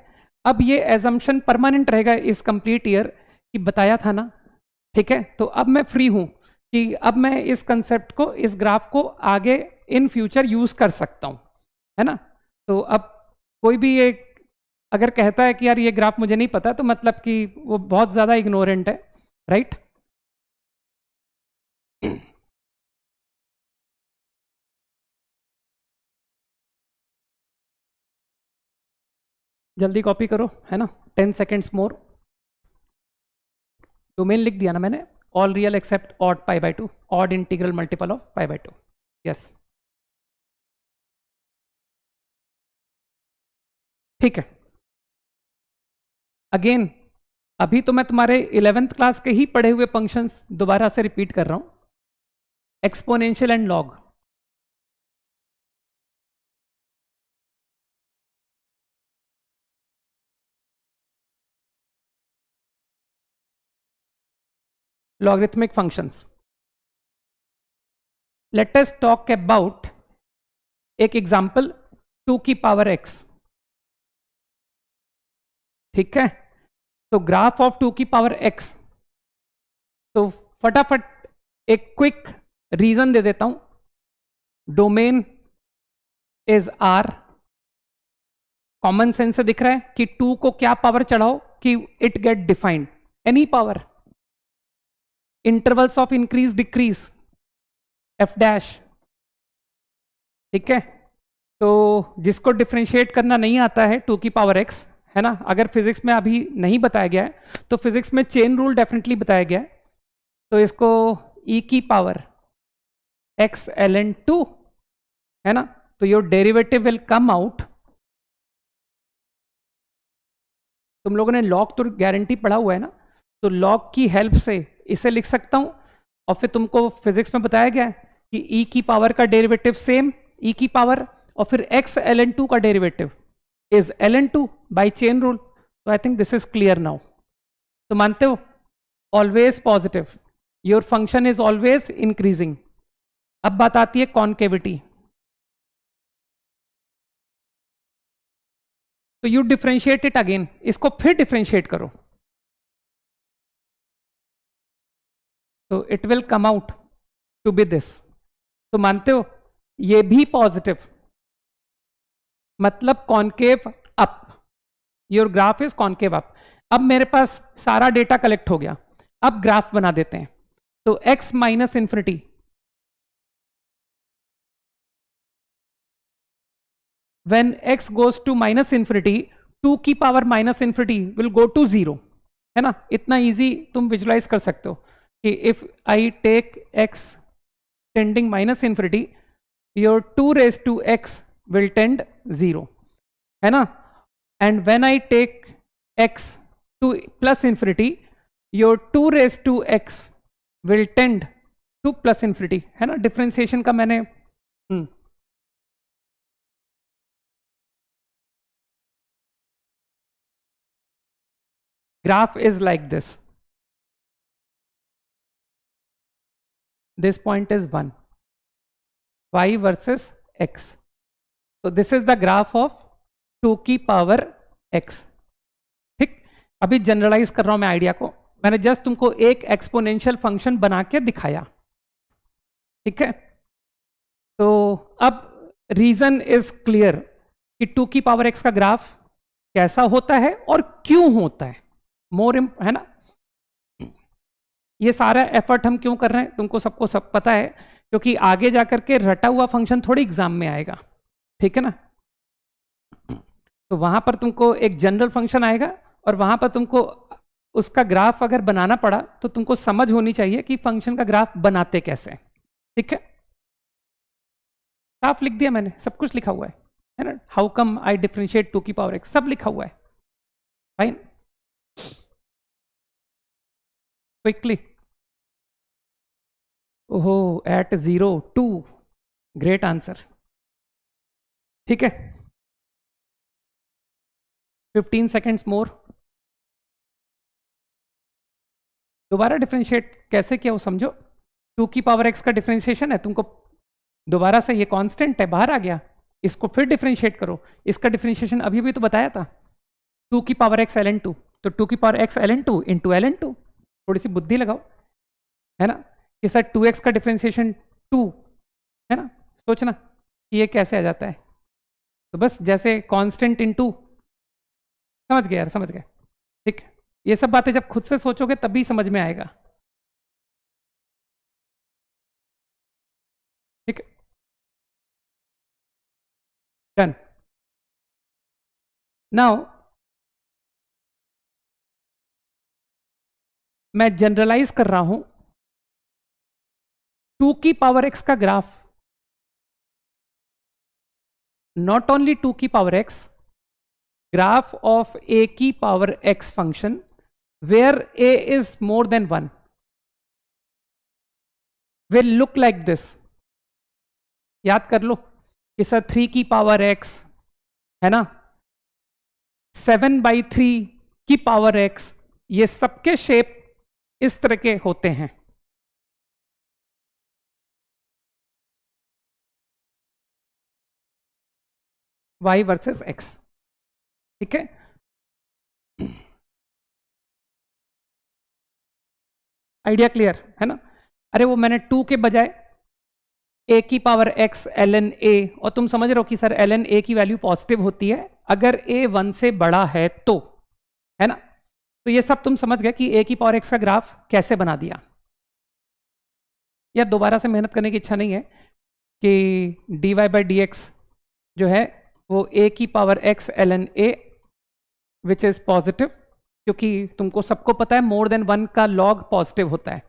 अब ये एजम्पशन परमानेंट रहेगा इस कंप्लीट ईयर कि बताया था ना, ठीक है। तो अब मैं फ्री हूं कि अब मैं इस कंसेप्ट को, इस ग्राफ को आगे इन फ्यूचर यूज कर सकता हूं, है ना। तो अब कोई भी एक अगर कहता है कि यार ये ग्राफ मुझे नहीं पता, तो मतलब कि वो बहुत ज्यादा इग्नोरेंट है, राइट। जल्दी कॉपी करो, है ना, 10 सेकेंड्स मोर। डोमेन लिख दिया ना मैंने, all real except odd pi by 2, odd integral multiple of pi by 2। Yes, ठीक है। अगेन अभी तो मैं तुम्हारे 11th क्लास के ही पढ़े हुए फंक्शंस दोबारा से रिपीट कर रहा हूं, exponential and log. logarithmic functions. Let us talk about एक एग्जाम्पल 2 की पावर x, ठीक है। तो ग्राफ ऑफ 2 की पावर x, तो फटाफट एक क्विक रीजन दे देता हूं। Domain is r, common sense से दिख रहा है कि 2 को क्या पावर चढ़ाओ कि it get defined, any power. Intervals of increase decrease f dash, ठीक है। तो जिसको डिफ्रेंशिएट करना नहीं आता है 2 की पावर x, है ना, अगर फिजिक्स में अभी नहीं बताया गया है तो फिजिक्स में चेन रूल डेफिनेटली बताया गया है। तो इसको e की पावर x ln 2, है ना, तो your derivative will come out. तुम लोगों ने लॉग तो गारंटी पढ़ा हुआ है ना, तो लॉग की हेल्प से इसे लिख सकता हूं, और फिर तुमको फिजिक्स में बताया गया है कि e की पावर का डेरिवेटिव सेम e की पावर, और फिर x ln 2 का derivative is ln 2 by chain rule. तो I think this is clear now. तो मानते हो, always positive, your function is always increasing. अब बात आती है कॉन्केविटी। तो यू डिफ्रेंशिएट इट अगेन, इसको फिर डिफ्रेंशिएट करो, तो it will come out to be this. तो मानते हो ये भी पॉजिटिव, मतलब concave up, your graph is concave up. अब मेरे पास सारा डेटा कलेक्ट हो गया, अब ग्राफ बना देते हैं। तो x minus infinity, when x goes to minus infinity 2 की power minus infinity will go to 0, है ना? इतना इजी तुम विजुलाइज कर सकते हो कि if I take x tending minus infinity your 2 raised to x will tend 0, है ना? And when I take x to plus infinity your 2 raised to x will tend to plus infinity, है ना? Differentiation का मैंने graph is like this. This point is 1, y versus x. So this is the graph of 2 की power x. ठीक, अभी generalise कर रहा हूं मैं आइडिया को, मैंने जस्ट तुमको एक एक्सपोनेंशियल फंक्शन बना के दिखाया, ठीक है? तो अब रीजन इज क्लियर कि 2 की पावर x का ग्राफ कैसा होता है और क्यों होता है, है ना? ये सारा एफर्ट हम क्यों कर रहे हैं तुमको सबको सब पता है, क्योंकि आगे जाकर के रटा हुआ फंक्शन थोड़ी एग्जाम में आएगा, ठीक है ना? तो वहां पर तुमको एक जनरल फंक्शन आएगा और वहां पर तुमको उसका ग्राफ अगर बनाना पड़ा तो तुमको समझ होनी चाहिए कि फंक्शन का ग्राफ बनाते कैसे, ठीक है? साफ लिख दिया मैंने, सब कुछ लिखा हुआ है ना? हाउ कम आई डिफरेंशिएट 2 की पावर x, सब लिखा हुआ है, फाइन। क्विकली, ओहो, एट 0 2, ग्रेट आंसर, ठीक है? 15 सेकेंड्स मोर। दोबारा डिफरेंशिएट कैसे किया वो समझो। 2 की पावर x का डिफरेंशिएशन है, तुमको दोबारा से, ये कांस्टेंट है बाहर आ गया, इसको फिर डिफरेंशिएट करो। इसका डिफरेंशिएशन अभी भी तो बताया था, 2 की पावर x ln 2, तो 2 की power x ln 2 into ln 2, थोड़ी सी बुद्धि लगाओ, है ना? कि सर 2x का डिफरेंशिएशन 2, है ना? सोचना कि ये कैसे आ जाता है। तो बस जैसे कांस्टेंट इनटू, समझ गए यार, समझ गए, ठीक? ये सब बातें जब खुद से सोचोगे तभी समझ में आएगा, ठीक है? डन। नाउ मैं जनरलाइज कर रहा हूं 2 की पावर x का ग्राफ, नॉट ओनली 2 की power x, graph of a की power x function where a is more than 1 will look like this. याद कर लो कि सर 3 की पावर x, है ना, 7/3 की पावर x, ये सबके शेप इस तरह के होते हैं। y वर्सेस x, ठीक है? आइडिया क्लियर है ना? अरे वो मैंने 2 के बजाय a की पावर x ln a, और तुम समझ रहे हो कि सर ln a की वैल्यू पॉजिटिव होती है अगर a 1 से बड़ा है तो, है ना? तो ये सब तुम समझ गए कि a की पावर x का ग्राफ कैसे बना दिया। यार दोबारा से मेहनत करने की इच्छा नहीं है कि dy/dx जो है वो a की power x ln a which is positive, क्योंकि तुमको सबको पता है मोर देन 1 का लॉग पॉजिटिव होता है।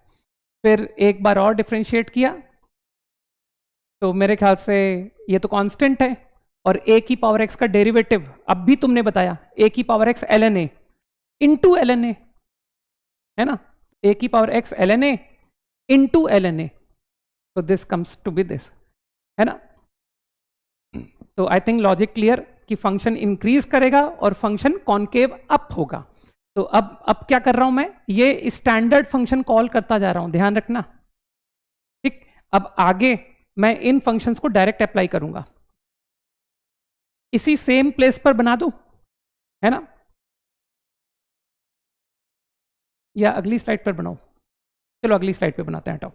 फिर एक बार और डिफरेंशिएट किया तो मेरे ख्याल से ये तो कांस्टेंट है, और a की पावर x का डेरिवेटिव अब भी तुमने बताया a की power x ln a into ln a, है ना? a की power x ln a into ln a, तो this comes to be this, है ना? तो आई थिंक लॉजिक क्लियर कि फंक्शन इंक्रीज करेगा और फंक्शन कॉन्केव अप होगा। तो अब क्या कर रहा हूं मैं, ये स्टैंडर्ड फंक्शन कॉल करता जा रहा हूं, ध्यान रखना, ठीक? अब आगे मैं इन फंक्शंस को डायरेक्ट अप्लाई करूंगा, इसी सेम प्लेस पर बना दूं, है ना? या अगली स्लाइड पर बनाओ? चलो अगली स्लाइड पे बनाते हैं, हटाओ,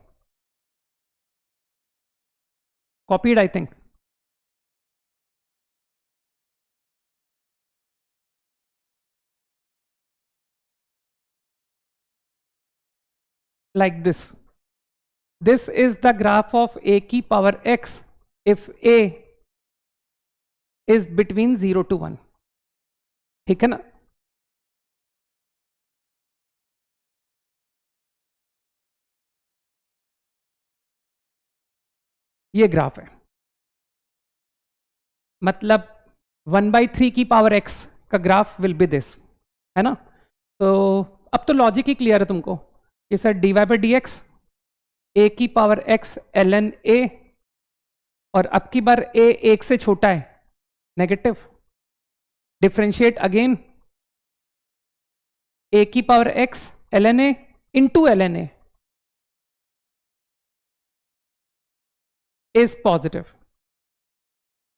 copied I think. Like this. This is the graph of a की power x if a is between 0 to 1। ठीक है ना? ये ग्राफ है, मतलब 1/3 की पावर x का ग्राफ विल बी दिस, है ना? तो अब तो लॉजिक ही क्लियर है तुमको कि sir dy by d x a की पावर x ln a, और अब की बार a एक से छोटा है, नेगेटिव, डिफ्रेंशिएट अगेन a की power x ln a into ln a is positive.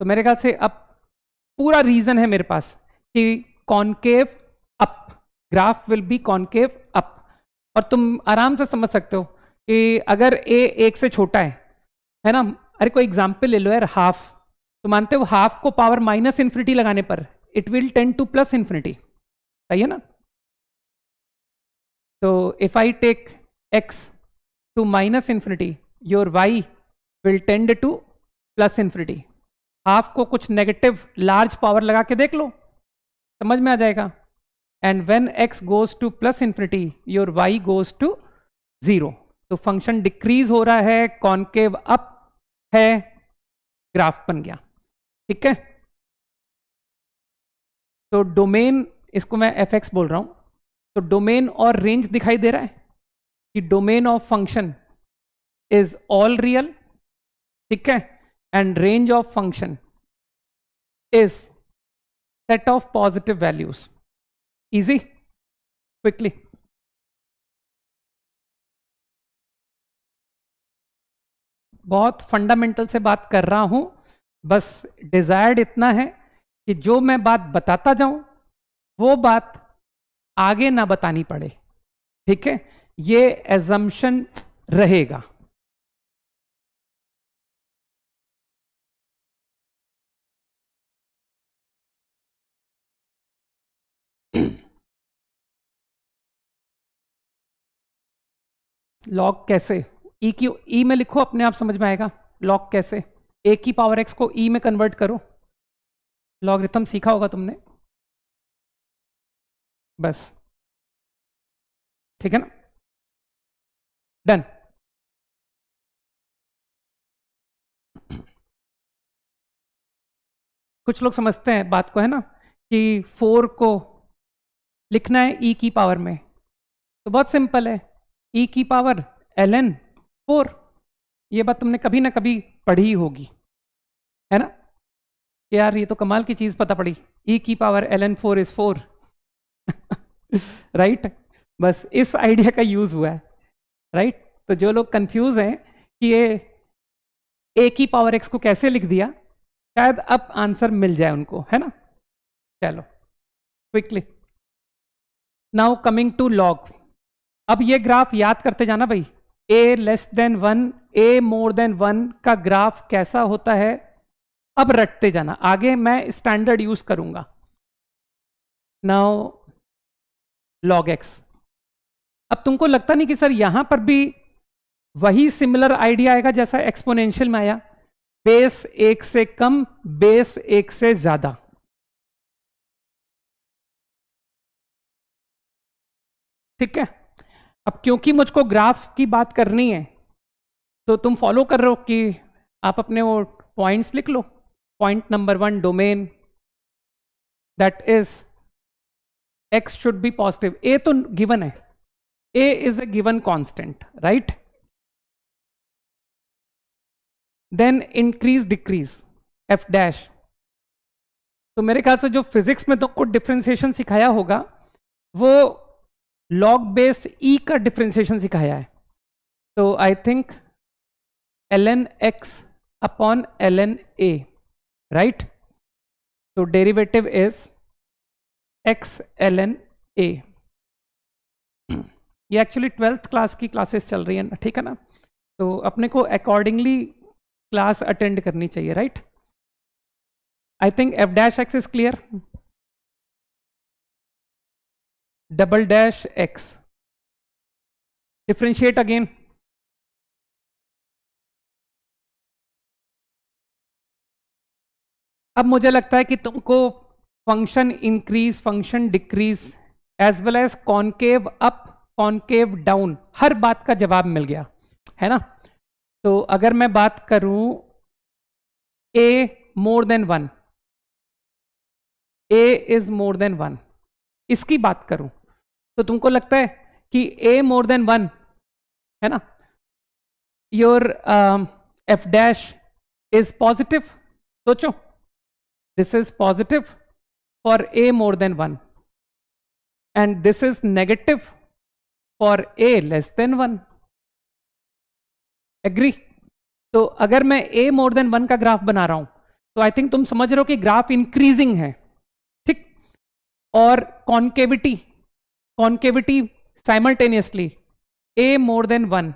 तो मेरे ख्याल से अब पूरा रीजन है मेरे पास कि concave up, graph will be concave up. और तुम आराम से समझ सकते हो कि अगर a एक से छोटा है ना? अरे कोई एग्जाम्पल ले लो यार, हाफ। तो मानते हो हाफ को पावर माइनस इन्फिनिटी लगाने पर it will tend to plus infinity, सही है ना? तो if I take x to minus infinity, your y will tend to plus infinity. Half को कुछ नेगेटिव लार्ज पावर लगा के देख लो, समझ में आ जाएगा। And when x goes to plus infinity your y goes to 0। तो फंक्शन डिक्रीज हो रहा है, कॉनकेव अप है, ग्राफ बन गया। ठीक है? तो डोमेन, इसको मैं fx बोल रहा हूं, तो डोमेन और रेंज दिखाई दे रहा है कि domain of function is all real, ठीक है, and range of function is set of positive values. Easy, quickly. बहुत फंडामेंटल से बात कर रहा हूं, बस डिजायर्ड इतना है कि जो मैं बात बताता जाऊं वो बात आगे ना बतानी पड़े। ठीक है? ये एजम्पशन रहेगा। लॉग कैसे? ई की ई में लिखो, अपने आप समझ में आएगा। लॉग कैसे? ए की पावर एक्स को ई में कन्वर्ट करो। लॉगरिथम सीखा होगा तुमने, बस। ठीक है ना? डन। कुछ लोग समझते हैं बात को, है ना, कि 4 को लिखना है ई की पावर में, तो बहुत सिंपल है, ई की पावर ln 4। ये बात तुमने कभी ना कभी पढ़ी होगी, है ना? कि यार ये तो कमाल की चीज पता पड़ी, ई की पावर ln 4 इज 4। राइट? बस इस आइडिया का यूज हुआ है, राइट? तो जो लोग कंफ्यूज हैं कि ये ए की पावर एक्स को कैसे लिख दिया, शायद अब आंसर मिल जाए उनको, है ना? चलो quickly, now coming to log. अब ये ग्राफ याद करते जाना भाई, a less than 1, a more than 1 का ग्राफ कैसा होता है, अब रटते जाना, आगे मैं स्टैंडर्ड यूज करूंगा। Now log x। अब तुमको लगता नहीं कि सर यहां पर भी वही सिमिलर आइडिया आएगा जैसा एक्सपोनेंशियल में आया, बेस 1 से कम, बेस 1 से ज्यादा। ठीक है? अब क्योंकि मुझको ग्राफ की बात करनी है, तो तुम फॉलो कर रहे हो कि आप अपने वो पॉइंट्स लिख लो। Point number 1, domain, that is x should be positive. a तो गिवन है, a is a given constant, right? Then increase decrease f dash. तो मेरे ख्याल से जो फिजिक्स में तो कुछ डिफ्रेंसिएशन सिखाया होगा, वो लॉग बेस e का डिफ्रेंसिएशन सिखाया है। तो I think ln x upon ln a, right? तो derivative is x ln a। ये एक्चुअली 12th क्लास की क्लासेस चल रही है, ठीक है ना? तो अपने को अकॉर्डिंगली क्लास अटेंड करनी चाहिए, right? I think f dash x is clear. Double dash x, differentiate again, अब मुझे लगता है कि तुमको function increase, function decrease, as well as concave up, concave down, हर बात का जवाब मिल गया है ना। तो अगर मैं बात करूं a more than one, a is more than one, इसकी बात करूं तो तुमको लगता है कि ए मोर देन वन है ना, your f dash is positive. सोचो, this is positive for a more than one and this is negative for a less than one. Agree? तो अगर मैं ए मोर देन वन का ग्राफ बना रहा हूं तो आई थिंक तुम समझ रहे हो कि ग्राफ इंक्रीजिंग है, ठीक। और concavity, concavity simultaneously A more than one,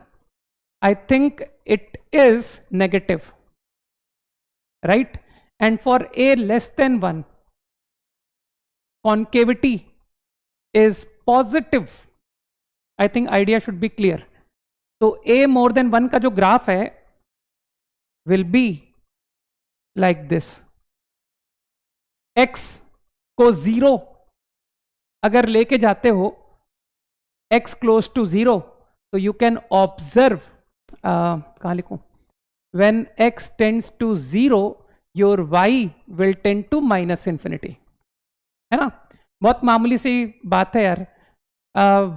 I think it is negative, right? And for a less than 1, concavity is positive. I think idea should be clear. तो a more than 1 का जो graph है will be like this. x को 0 अगर लेके जाते हो, x close to 0, तो you can observe, कहाँ लिखूं, when x tends to 0 your y will tend to minus infinity, है ना। बहुत मामूली सी बात है यार।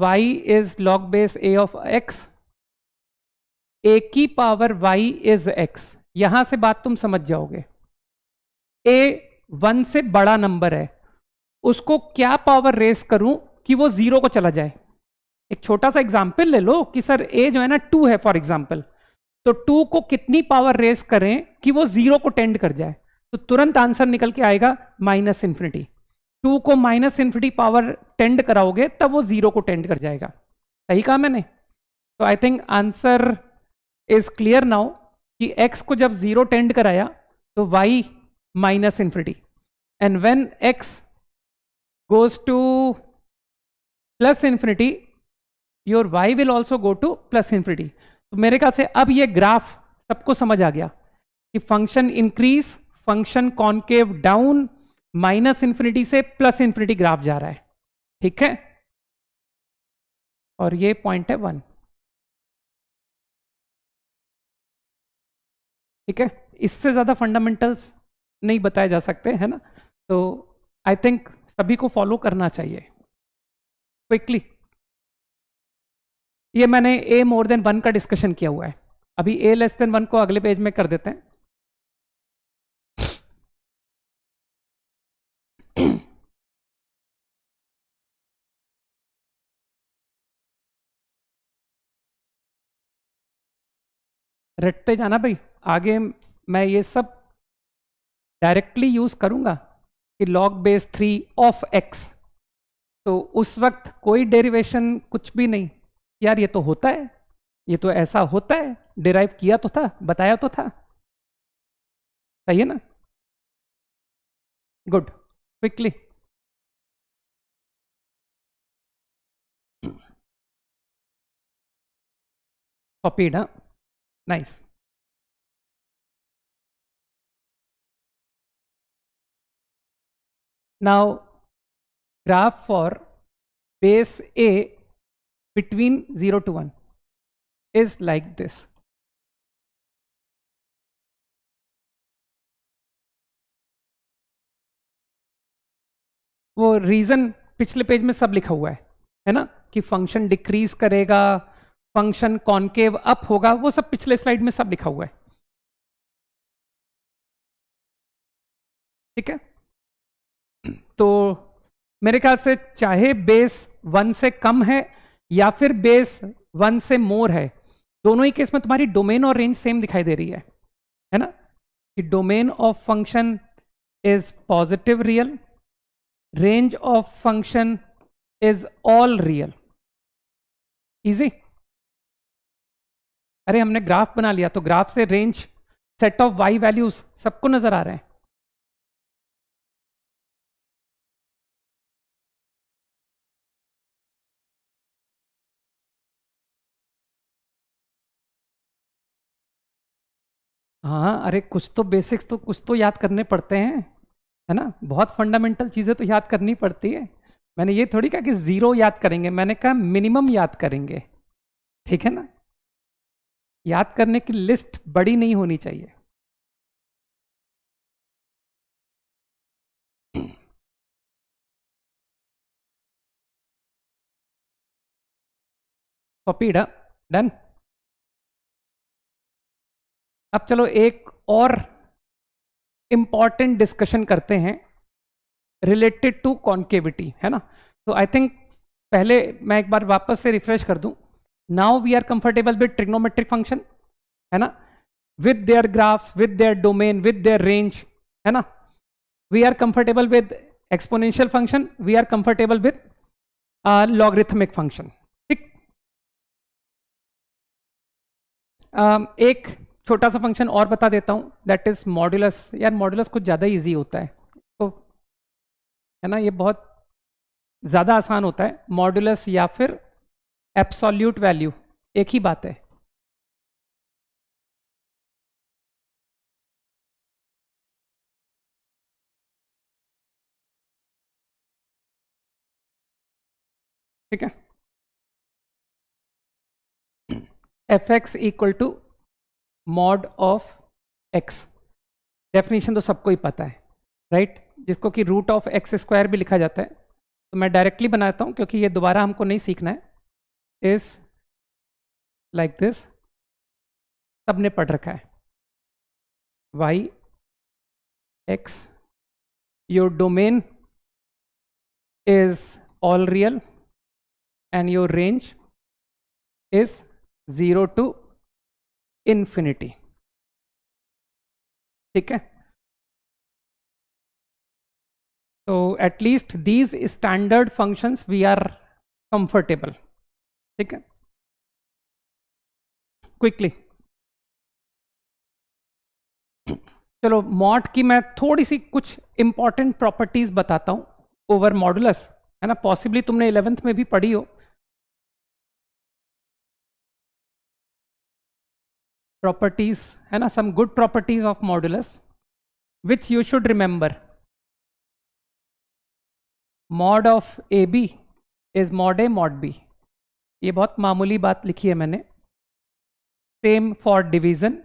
y is log base a of x, a की पावर y is x, यहां से बात तुम समझ जाओगे। a 1 से बड़ा नंबर है, उसको क्या पावर रेस करूं कि वो 0 को चला जाए। एक छोटा सा एग्जाम्पल ले लो कि सर ए जो है ना 2 है फॉर एग्जाम्पल, तो 2 को कितनी पावर रेस करें कि वो 0 को टेंड कर जाए, तो तुरंत आंसर निकल के आएगा माइनस इन्फिनिटी। 2 को माइनस इन्फिनिटी पावर टेंड कराओगे तब वो 0 को टेंड कर जाएगा। सही कहा मैंने? तो I think answer is clear now कि x को जब 0 टेंड कराया तो y minus infinity, and when x goes to plus infinity your y will also go to plus infinity. तो मेरे ख्याल से अब ये ग्राफ सबको समझ आ गया कि function increase, function concave down, minus infinity से प्लस इन्फिनिटी ग्राफ जा रहा है, ठीक है। और ये पॉइंट है 1, ठीक है। इससे ज्यादा फंडामेंटल्स नहीं बताए जा सकते, है ना। तो आई थिंक सभी को फॉलो करना चाहिए क्विकली। ये मैंने a मोर देन 1 का डिस्कशन किया हुआ है, अभी a लेस देन 1 को अगले पेज में कर देते हैं। रटते जाना भाई, आगे मैं ये सब डायरेक्टली यूज करूंगा कि log बेस 3 ऑफ x, तो उस वक्त कोई डेरिवेशन कुछ भी नहीं, यार ये तो होता है, ये तो ऐसा होता है, डिराइव किया तो था, बताया तो था, सही है ना। गुड, क्विकली कॉपीड, हाँ, nice. Now graph for base a between 0 to 1 is like this. वो रीजन पिछले पेज में सब लिखा हुआ है ना, कि फंक्शन डिक्रीज करेगा, फंक्शन कॉन्केव अप होगा, वो सब पिछले स्लाइड में सब लिखा हुआ है, ठीक है। तो मेरे ख्याल से चाहे बेस 1 से कम है या फिर बेस 1 से मोर है, दोनों ही केस में तुम्हारी डोमेन और रेंज सेम दिखाई दे रही है ना, कि domain of function is positive real, range of function is all real. Easy? अरे हमने ग्राफ बना लिया, तो ग्राफ से range, set of y values सबको नजर आ रहे हैं। हाँ, अरे कुछ तो बेसिक्स तो कुछ तो याद करने पड़ते हैं, है ना? बहुत फंडामेंटल चीज़ें तो याद करनी पड़ती है। मैंने ये थोड़ी कहा कि ज़ीरो याद करेंगे, मैंने कहा मिनिमम याद करेंगे, ठीक है ना? याद करने की लिस्ट बड़ी नहीं होनी चाहिए। Copied, done. अब चलो एक और इंपॉर्टेंट डिस्कशन करते हैं रिलेटेड टू कॉन्केविटी, है ना? तो आई थिंक पहले मैं एक बार वापस से रिफ्रेश कर दूं। Now we are comfortable with trigonometric function, है ना? With their graphs, with their domain, with their range, है ना? We are comfortable with exponential function, we are comfortable with logarithmic function, ठीक? एक छोटा सा फंक्शन और बता देता हूं, दैट इज मॉड्यूलस। यार मॉड्यूलस कुछ ज़्यादा इजी होता है, तो है ना, ये बहुत ज़्यादा आसान होता है। मॉड्यूलस या फिर एब्सोल्यूट वैल्यू, एक ही बात है। ठीक है, f x equal to mod of x, definition तो सबको ही पता है, राइट? जिसको कि रूट ऑफ एक्स स्क्वायर भी लिखा जाता है। तो मैं डायरेक्टली बनाता हूं क्योंकि ये दोबारा हमको नहीं सीखना है। इज लाइक दिस, सबने पढ़ रखा है। Y x, your domain is all real and your range is 0 to infinity, ठीक है? तो at least these standard functions we are comfortable, ठीक है? क्विकली चलो मॉड की मैं थोड़ी सी कुछ इंपॉर्टेंट प्रॉपर्टीज बताता हूं ओवर मॉडुलस, है ना? पॉसिबली तुमने 11th में भी पढ़ी हो। प्रॉपर्टीज, है ना, some good properties of modulus which you should remember. Mod of a b is mod a mod b, ये बहुत मामूली बात लिखी है मैंने। सेम फॉर डिवीजन,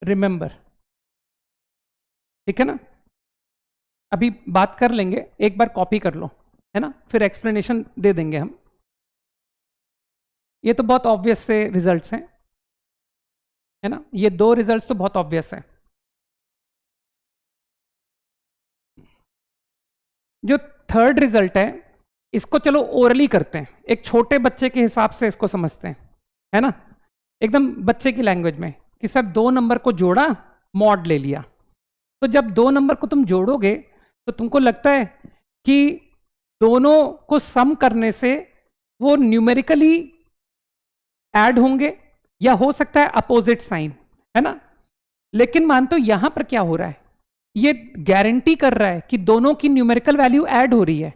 रिमेंबर, ठीक है ना? अभी बात कर लेंगे, एक बार कॉपी कर लो, है ना, फिर एक्सप्लेनेशन दे देंगे हम। ये तो बहुत ऑब्वियस से रिजल्ट्स हैं, है ना? ये दो रिजल्ट्स तो बहुत ऑब्वियस हैं। जो थर्ड रिजल्ट है, इसको चलो ओरली करते हैं, एक छोटे बच्चे के हिसाब से इसको समझते हैं, है ना? एकदम बच्चे की लैंग्वेज में कि सर 2 नंबर को जोड़ा, मॉड ले लिया। तो जब 2 नंबर को तुम जोड़ोगे तो तुमको लगता है कि दोनों को सम करने से वो न्यूमेरिकली ऐड होंगे, या हो सकता है अपोजिट साइन, है ना? लेकिन मान तो यहां पर क्या हो रहा है, ये गारंटी कर रहा है कि दोनों की न्यूमेरिकल वैल्यू ऐड हो रही है।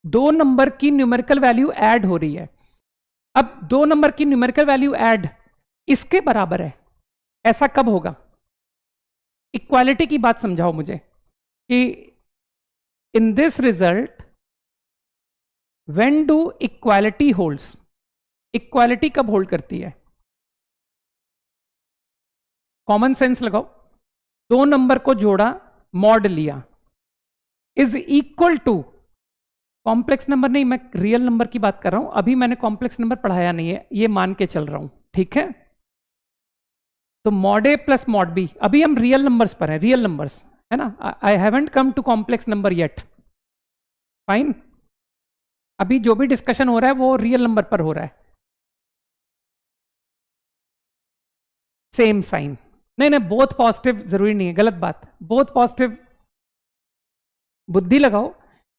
2 नंबर की न्यूमेरिकल वैल्यू ऐड हो रही है। अब 2 नंबर की न्यूमेरिकल वैल्यू ऐड इसके बराबर है, ऐसा कब होगा? इक्वालिटी की बात समझाओ मुझे कि in this result when do equality holds, equality कब होल्ड करती है? कॉमन सेंस लगाओ, 2 नंबर को जोड़ा, मॉड लिया, is equal to complex number नहीं, मैं रियल नंबर की बात कर रहा हूं, अभी मैंने कॉम्प्लेक्स नंबर पढ़ाया नहीं है, ये मान के चल रहा हूं, ठीक है? तो मॉड ए प्लस मॉड बी, अभी हम रियल नंबर्स पर हैं, रियल नंबर्स, है ना? I haven't come to complex number yet, fine? अभी जो भी डिस्कशन हो रहा है वो रियल नंबर पर हो रहा है। सेम साइन, नहीं नहीं, बोथ पॉजिटिव जरूरी नहीं है, गलत बात। बोथ पॉजिटिव, बुद्धि लगाओ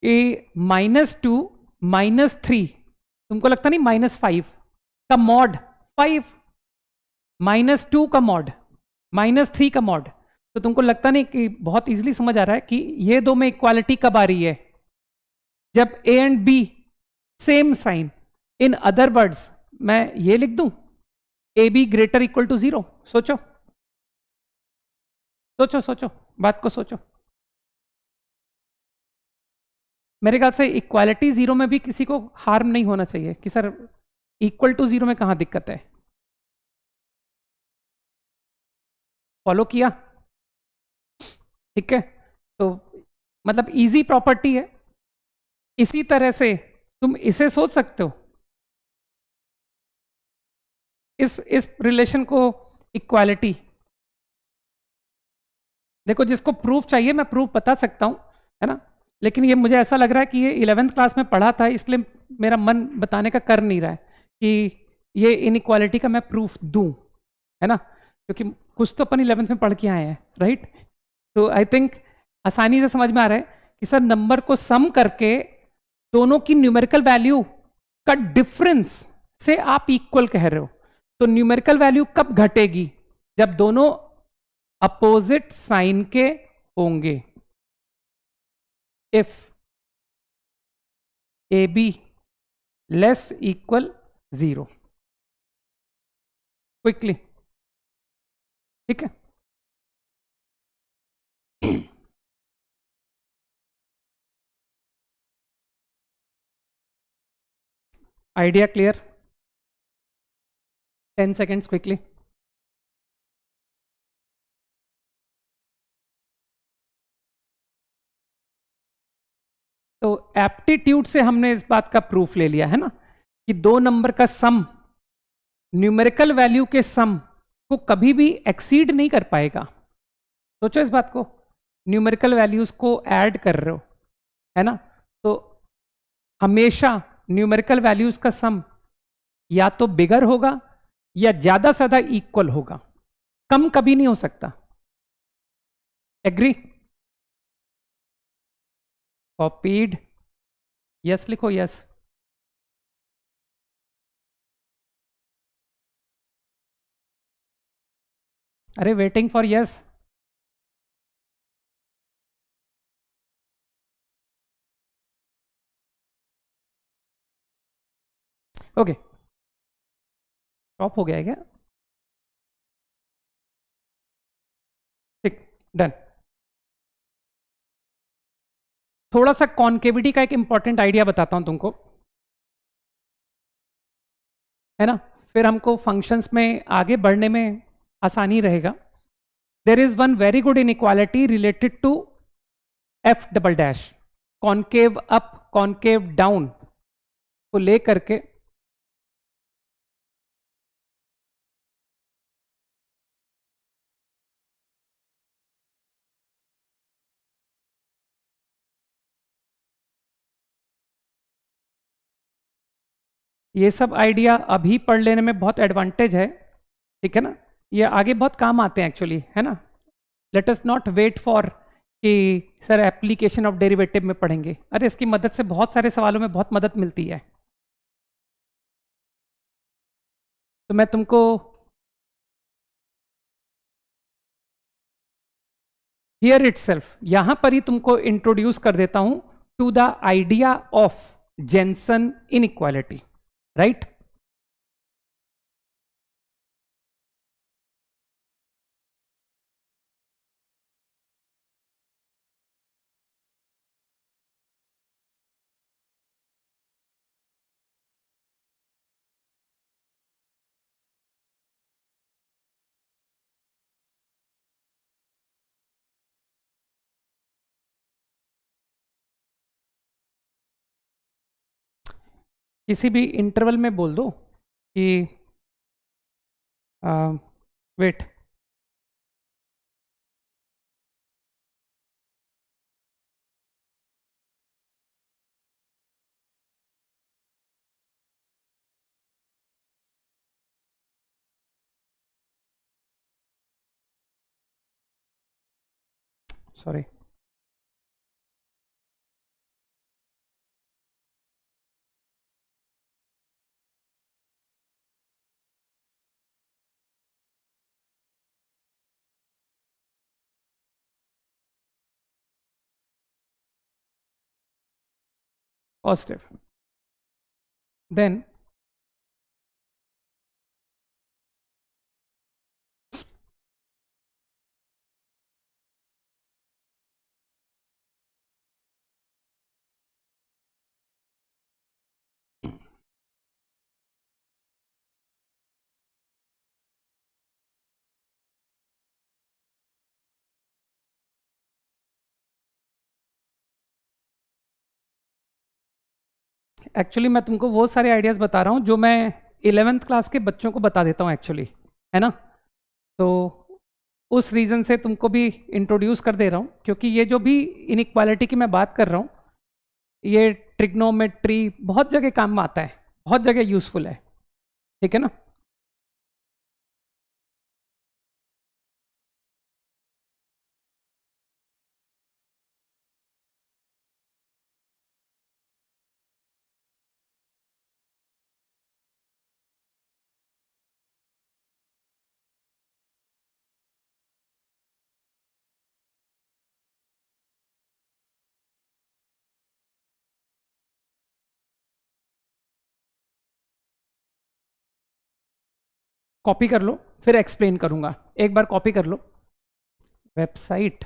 कि -2 -3, तुमको लगता नहीं -5 का मॉड 5, -2 का मॉड, -3 का मॉड, तो तुमको लगता नहीं कि बहुत इजीली समझ आ रहा है कि ये दो में इक्वालिटी कब आ रही है? जब a and b same sign. In other words मैं ये लिख दूं, a b greater equal to 0। सोचो सोचो सोचो, बात को सोचो। मेरे ख्याल से इक्वालिटी 0 में भी किसी को हार्म नहीं होना चाहिए कि सर इक्वल टू 0 में कहां दिक्कत है। फॉलो किया? ठीक है, तो मतलब इजी प्रॉपर्टी है। इसी तरह से तुम इसे सोच सकते हो, इस रिलेशन को, इक्वालिटी। देखो जिसको प्रूफ चाहिए मैं प्रूफ बता सकता हूं, है ना, लेकिन ये मुझे ऐसा लग रहा है कि ये 11th क्लास में पढ़ा था, इसलिए मेरा मन बताने का कर नहीं रहा है कि ये इनइक्वालिटी का मैं प्रूफ दूं, है ना, क्योंकि कुछ तो अपन 11th में पढ़ के आए हैं, राइट। तो आई थिंक आसानी से समझ में आ रहा है कि सर नंबर को सम करके दोनों की न्यूमेरिकल वैल्यू का डिफरेंस से आप इक्वल कह रहे हो। तो न्यूमेरिकल वैल्यू कब घटेगी? जब दोनों अपोजिट साइन के होंगे। If A be less equal 0। Quickly, ठीक है। Idea clear? 10 seconds quickly. तो एप्टीट्यूड से हमने इस बात का प्रूफ ले लिया है ना कि दो नंबर का सम न्यूमेरिकल वैल्यू के सम को कभी भी एक्सीड नहीं कर पाएगा। सोचो इस बात को, न्यूमेरिकल वैल्यूज को ऐड कर रहे हो, है ना, तो हमेशा न्यूमेरिकल वैल्यूज का सम या तो बिगर होगा या ज्यादा से ज्यादा इक्वल होगा, कम कभी नहीं हो सकता। एग्री? कॉपीड? यस लिखो, यस। अरे waiting for yes. Okay, stop हो गया है क्या? ठीक, डन। थोड़ा सा कॉन्केविटी का एक इंपॉर्टेंट आइडिया बताता हूं तुमको, है ना, फिर हमको फंक्शंस में आगे बढ़ने में आसानी रहेगा। There is one very good inequality related to f double dash, concave up concave down को लेकर के। ये सब आइडिया अभी पढ़ लेने में बहुत एडवांटेज है, ठीक है ना, ये आगे बहुत काम आते हैं एक्चुअली, है ना। Let us not wait for कि सर एप्लीकेशन ऑफ डेरिवेटिव में पढ़ेंगे, अरे इसकी मदद से बहुत सारे सवालों में बहुत मदद मिलती है। तो मैं तुमको हियर इटसेल्फ यहां पर ही तुमको इंट्रोड्यूस कर देता हूं to the idea of Jensen inequality, right. किसी भी इंटरवल में बोल दो कि wait, sorry, positive. Then actually मैं तुमको वो सारे आइडियाज़ बता रहा हूँ जो मैं 11th क्लास के बच्चों को बता देता हूँ एक्चुअली, है ना। तो उस रीज़न से तुमको भी इंट्रोड्यूस कर दे रहा हूँ, क्योंकि ये जो भी इनइक्वालिटी की मैं बात कर रहा हूँ, ये ट्रिग्नोमेट्री बहुत जगह काम में आता है, बहुत जगह यूजफुल है, ठीक है ना। कॉपी कर लो, फिर एक्सप्लेन करूंगा। एक बार कॉपी कर लो वेबसाइट,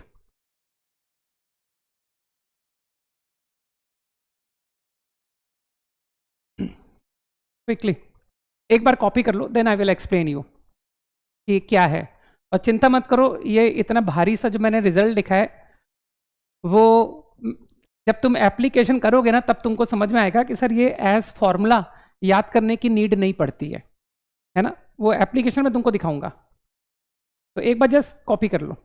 क्विकली एक बार कॉपी कर लो, then I will explain you कि क्या है। और चिंता मत करो, ये इतना भारी सा जो मैंने रिजल्ट लिखा है वो जब तुम एप्लीकेशन करोगे ना तब तुमको समझ में आएगा कि सर ये एज फॉर्मूला याद करने की नीड नहीं पड़ती है ना। वो एप्लीकेशन में तुमको दिखाऊंगा, तो एक बार जस्ट कॉपी कर लो।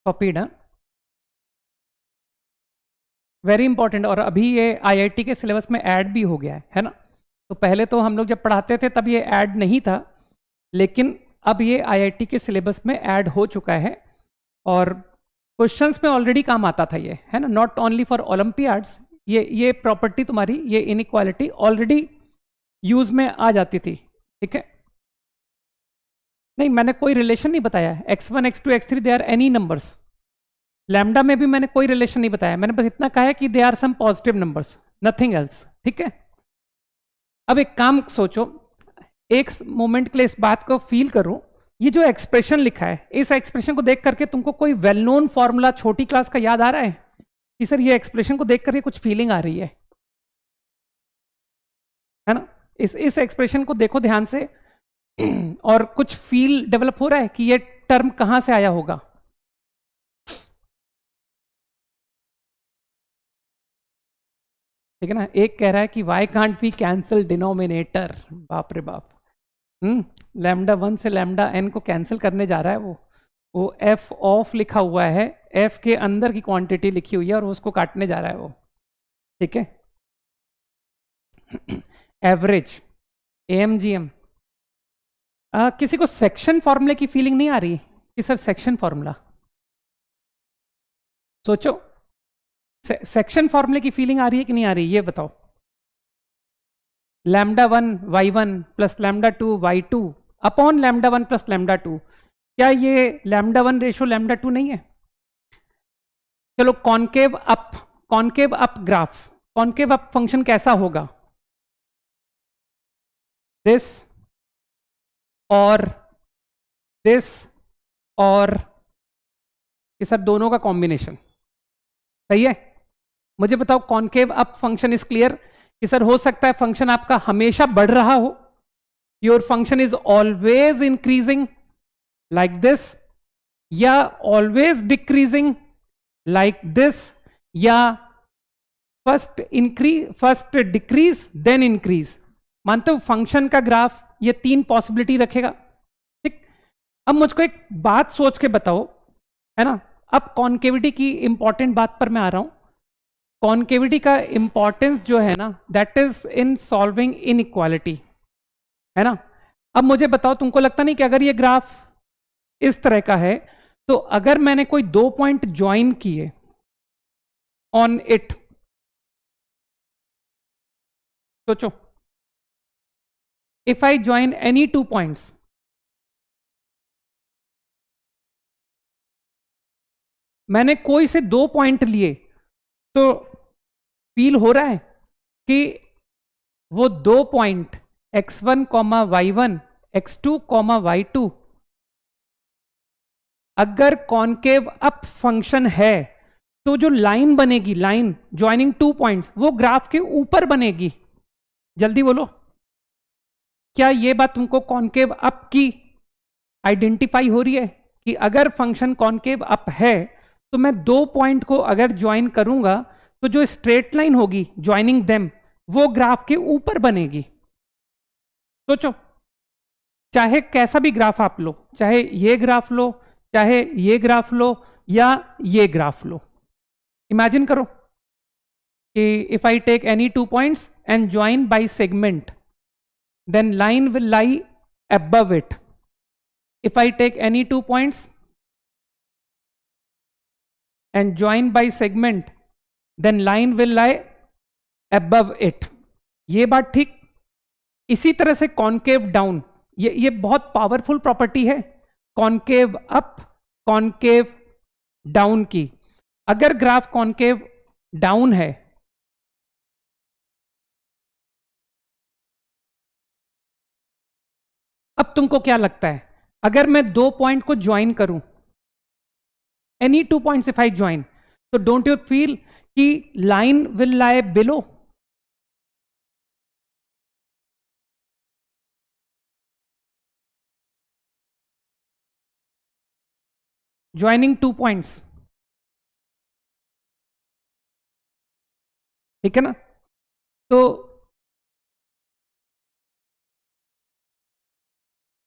Copied, very important. और अभी ये आईआईटी के सिलेबस में ऐड भी हो गया है ना। तो पहले तो हम लोग जब पढ़ाते थे तब ये ऐड नहीं था, लेकिन अब ये आईआईटी के सिलेबस में ऐड हो चुका है और क्वेश्चंस में ऑलरेडी काम आता था ये, है ना। नॉट ओनली फॉर ओलंपियाड्स, ये प्रॉपर्टी तुम्हारी, ये इनइक्वालिटी ऑलरेडी यूज में आ जाती थी, ठीक है। नहीं, मैंने कोई रिलेशन नहीं बताया। x1 x2 x3 they are any numbers. Lambda में भी मैंने कोई रिलेशन नहीं बताया, मैंने बस इतना कहा है कि they are some positive numbers, nothing else, ठीक है। अब एक काम सोचो, एक मोमेंट के लिए इस बात को फील करो, ये जो एक्सप्रेशन लिखा है, इस एक्सप्रेशन को देख करके तुमको कोई वेल नोन फॉर्मूला छोटी क्लास का याद आ रहा है कि सर ये एक्सप्रेशन को देख करके कुछ फीलिंग आ रही है ना। इस एक्सप्रेशन को देखो ध्यान से और कुछ फील डेवलप हो रहा है कि ये टर्म कहां से आया होगा। ठीक है ना। एक कह रहा है कि why can't we cancel denominator, बाप रे बाप। लैम्डा 1 से लैम्डा n को कैंसिल करने जा रहा है वो f ऑफ लिखा हुआ है, f के अंदर की क्वांटिटी लिखी हुई है और उसको काटने जा रहा है वो, ठीक है। एवरेज, AMGM, किसी को सेक्शन फॉर्मूले की फीलिंग नहीं आ रही कि सर सेक्शन फॉर्मूला? सोचो, सेक्शन फॉर्मूले की फीलिंग आ रही है कि नहीं आ रही, ये बताओ। Lambda 1 y1 plus lambda 2 y2 upon lambda 1 plus lambda 2, क्या ये लैम्डा 1 रेशो लैम्डा 2 नहीं है? चलो concave up graph, concave up function कैसा होगा? दिस और दिस और ये सर दोनों का कॉम्बिनेशन, सही है। मुझे बताओ concave up function is clear कि सर हो सकता है फंक्शन आपका हमेशा बढ़ रहा हो, your function is always increasing like this, या ऑलवेज डिक्रीजिंग लाइक दिस, या फर्स्ट डिक्रीज देन इंक्रीज। मानते हो फंक्शन का ग्राफ ये 3 पॉसिबिलिटी रखेगा, ठीक। अब मुझको एक बात सोच के बताओ, है ना। अब कॉन्केविटी की इंपॉर्टेंट बात पर मैं आ रहा हूं। कॉन्केविटी का इंपॉर्टेंस जो है ना, that is in solving inequality, है ना। अब मुझे बताओ, तुमको लगता नहीं कि अगर ये ग्राफ इस तरह का है, तो अगर मैंने कोई 2 पॉइंट ज्वाइन किए ऑन इट, सोचो, if I join any 2 points, मैंने कोई से 2 पॉइंट लिए, तो फील हो रहा है कि वो 2 point x1, y1, x2, y2 अगर कॉन्केव अप फंक्शन है तो जो लाइन बनेगी, लाइन ज्वाइनिंग 2 पॉइंट्स, वो ग्राफ के ऊपर बनेगी। जल्दी बोलो, क्या ये बात तुमको कॉन्केव अप की आइडेंटिफाई हो रही है कि अगर फंक्शन कॉन्केव अप है तो मैं 2 पॉइंट को अगर ज्वाइन करूंगा तो जो स्ट्रेट लाइन होगी ज्वाइनिंग देम वो ग्राफ के ऊपर बनेगी। सोचो, चाहे कैसा भी ग्राफ आप लो, चाहे ये ग्राफ लो, चाहे ये ग्राफ लो, या ये ग्राफ लो, इमेजिन करो कि if I take any 2 points and join by segment, then line will lie above it. If I take any 2 points and join by segment, then line will lie above it. ये बात ठीक। इसी तरह से concave down, ये बहुत powerful property है concave up, concave down की। अगर ग्राफ कॉन्केव डाउन है, अब तुमको क्या लगता है, अगर मैं 2 पॉइंट को ज्वाइन करूं, any 2 points if I join, तो डोंट यू फील कि line will lie below? Joining 2 points, ठीक है ना? तो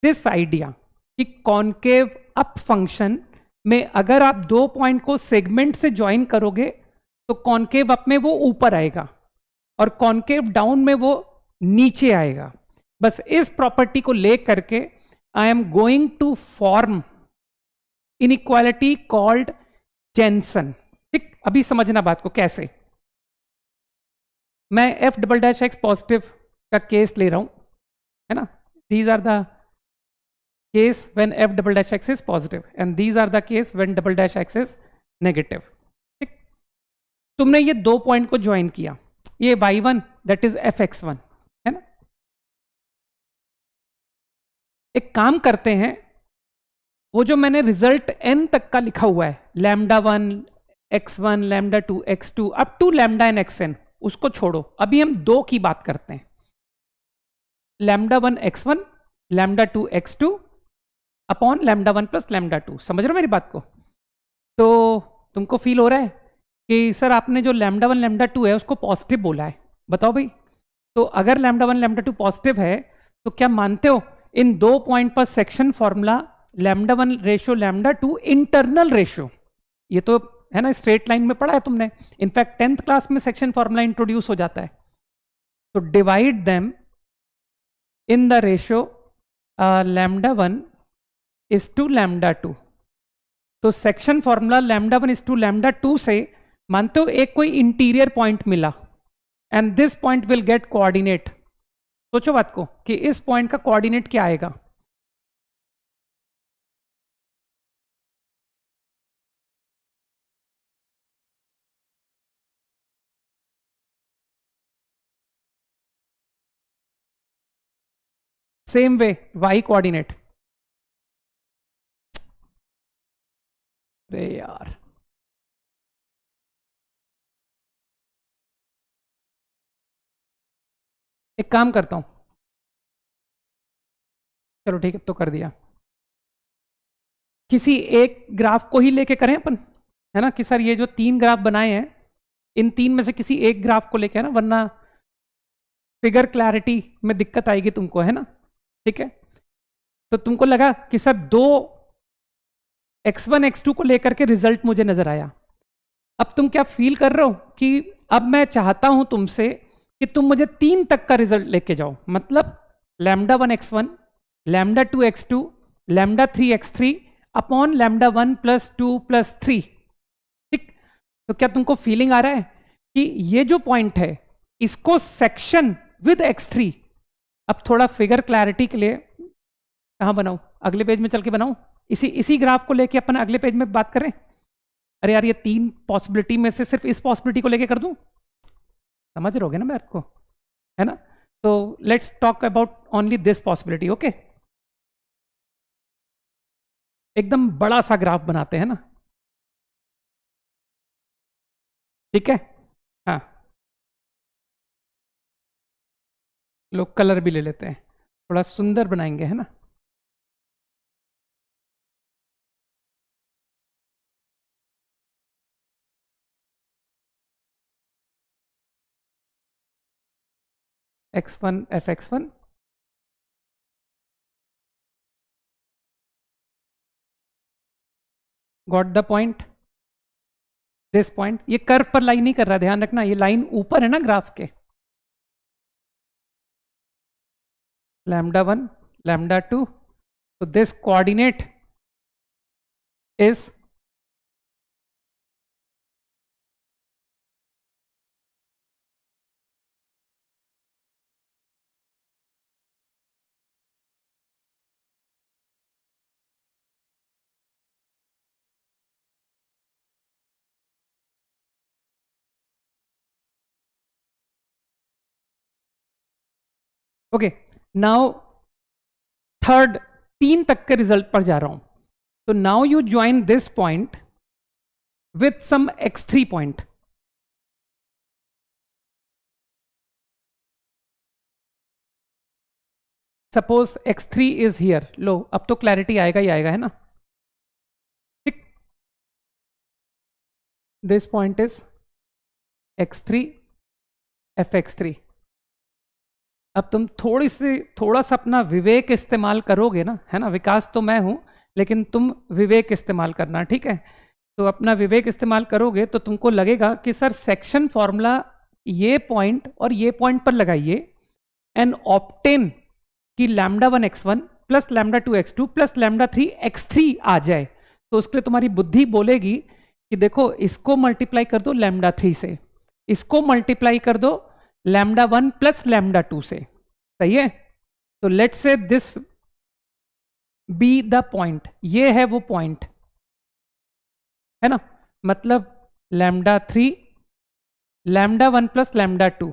दिस आइडिया कि कॉन्केव अप फंक्शन में अगर आप 2 पॉइंट को सेगमेंट से ज्वाइन करोगे तो कॉन्केव अप में वो ऊपर आएगा और कॉन्केव डाउन में वो नीचे आएगा। बस इस प्रॉपर्टी को ले करके I am going to form inequality called Jensen. ठीक, अभी समझना बात को कैसे। मैं f double dash x positive का केस ले रहा हूं, है ना? These are the case when f double dash x is positive and these are the case when double dash x is negative. ठीक, तुमने ये 2 पॉइंट को ज्वाइन किया, ये y1 दैट इज fx1, है ना? एक काम करते हैं, वो जो मैंने रिजल्ट n तक का लिखा हुआ है, λ1 x1 λ2 x2 up to λn xn, उसको छोड़ो, अभी हम 2 की बात करते हैं। λ1 x1 λ2 x2 अपॉन λ1 प्लस λ2। समझ रहे हो मेरी बात को? तो तुमको फील हो रहा है कि सर आपने जो λ1 λ2 है उसको पॉजिटिव बोला है, बताओ भाई। तो अगर λ1 λ2 पॉजिटिव है तो क्या मानते हो इन 2 पॉइंट पर section formula λ1 ratio λ2 internal ratio, ये तो है ना स्ट्रेट लाइन में पढ़ा है तुमने, इनफैक्ट 10th क्लास में सेक्शन फॉर्मूला इंट्रोड्यूस हो जाता है। तो divide them in the ratio λ1 is to λ2। तो सेक्शन फॉर्मूला λ1 इज टू λ2 से मानते हो एक कोई इंटीरियर पॉइंट मिला and this point will get coordinate. सोचो बात को कि इस पॉइंट का कोऑर्डिनेट क्या आएगा। सेम वे y कोऑर्डिनेट, अरे यार एक काम करता हूं, चलो ठीक है, तो कर दिया। किसी एक ग्राफ को ही लेके करें अपन, है ना? कि सर ये जो 3 ग्राफ बनाए हैं, इन 3 में से किसी एक ग्राफ को लेके, है ना, वरना फिगर क्लैरिटी में दिक्कत आएगी तुमको, है ना? ठीक है, तो तुमको लगा कि सर 2 x1 x2 को लेकर के रिजल्ट मुझे नजर आया। अब तुम क्या फील कर रहे हो कि अब मैं चाहता हूं तुमसे कि तुम मुझे 3 तक का रिजल्ट लेके जाओ, मतलब λ1 x1 λ2 x2 λ3 x3 upon λ1 plus 2 plus 3। ठीक, तो क्या तुमको फीलिंग आ रहा है कि ये जो पॉइंट है इसको सेक्शन विद x3। अब थोड़ा फिगर क्लैरिटी के लिए कहाँ बनाऊं, अगले पेज में चल के बनाऊं, इसी ग्राफ को लेके अपन अगले पेज में बात करें। अरे यार, ये 3 पॉसिबिलिटी में से सिर्फ इस पॉसिबिलिटी को लेके कर दूं, समझ रहे होगे ना मेरे को, है ना? तो let's talk about only this possibility. Okay, एकदम बड़ा सा ग्राफ बनाते हैं ना, ठीक है? हाँ, लोग कलर भी ले लेते हैं, थोड़ा सुंदर बनाएंगे, है ना? x1 fx1, got the point, this point. ये कर्व पर लाइन नहीं कर रहा, ध्यान रखना, ये लाइन ऊपर है ना ग्राफ के। λ1, λ2, so this coordinate is okay. Now third, 3 तक के रिजल्ट पर जा रहा हूं। तो now you join this point with some x3 point. Suppose x3 is here. लो, अब तो क्लैरिटी आएगा ही आएगा, है ना? ठीक, this point is x3 fx3। अब तुम थोड़ा सा अपना विवेक इस्तेमाल करोगे ना, है ना? विकास तो मैं हूं, लेकिन तुम विवेक इस्तेमाल करना, ठीक है? तो अपना विवेक इस्तेमाल करोगे तो तुमको लगेगा कि सर सेक्शन फॉर्मूला ये पॉइंट और ये पॉइंट पर लगाइए एंड ऑप्टेन कि λ1 x1 plus λ2 x2 plus λ3 x3 आ जाए। तो उसके लिए तुम्हारी बुद्धि बोलेगी कि देखो, इसको मल्टीप्लाई कर दो λ3 से, इसको मल्टीप्लाई कर दो λ1 प्लस λ2 से, सही है? तो let's say this be the point, ये है वो पॉइंट, है ना? मतलब λ3 λ1 प्लस λ2।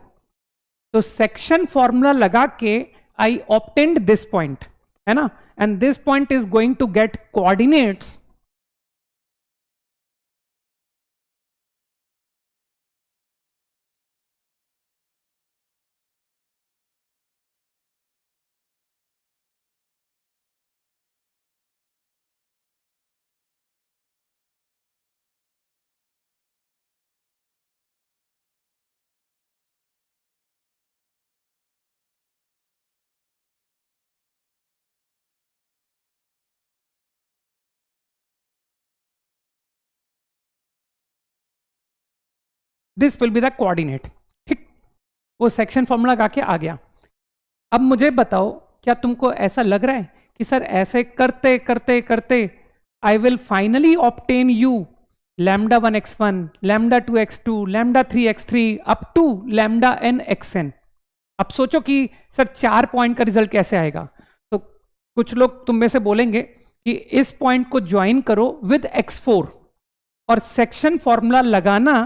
तो सेक्शन फॉर्मूला लगा के आई ऑब्टेन्ड दिस पॉइंट, है ना? And this point is going to get coordinates this will be the coordinate. ठीक, वो सेक्शन फॉर्मूला गा के आ गया। अब मुझे बताओ, क्या तुमको ऐसा लग रहा है कि सर ऐसे करते करते करते I will finally obtain you λ1 x1 λ2 x2 λ3 x3 up to λn xn। अब सोचो कि सर 4 पॉइंट का रिजल्ट कैसे आएगा। तो कुछ लोग तुम में से बोलेंगे कि इस पॉइंट को ज्वाइन करो विद x4 और सेक्शन फॉर्मूला लगाना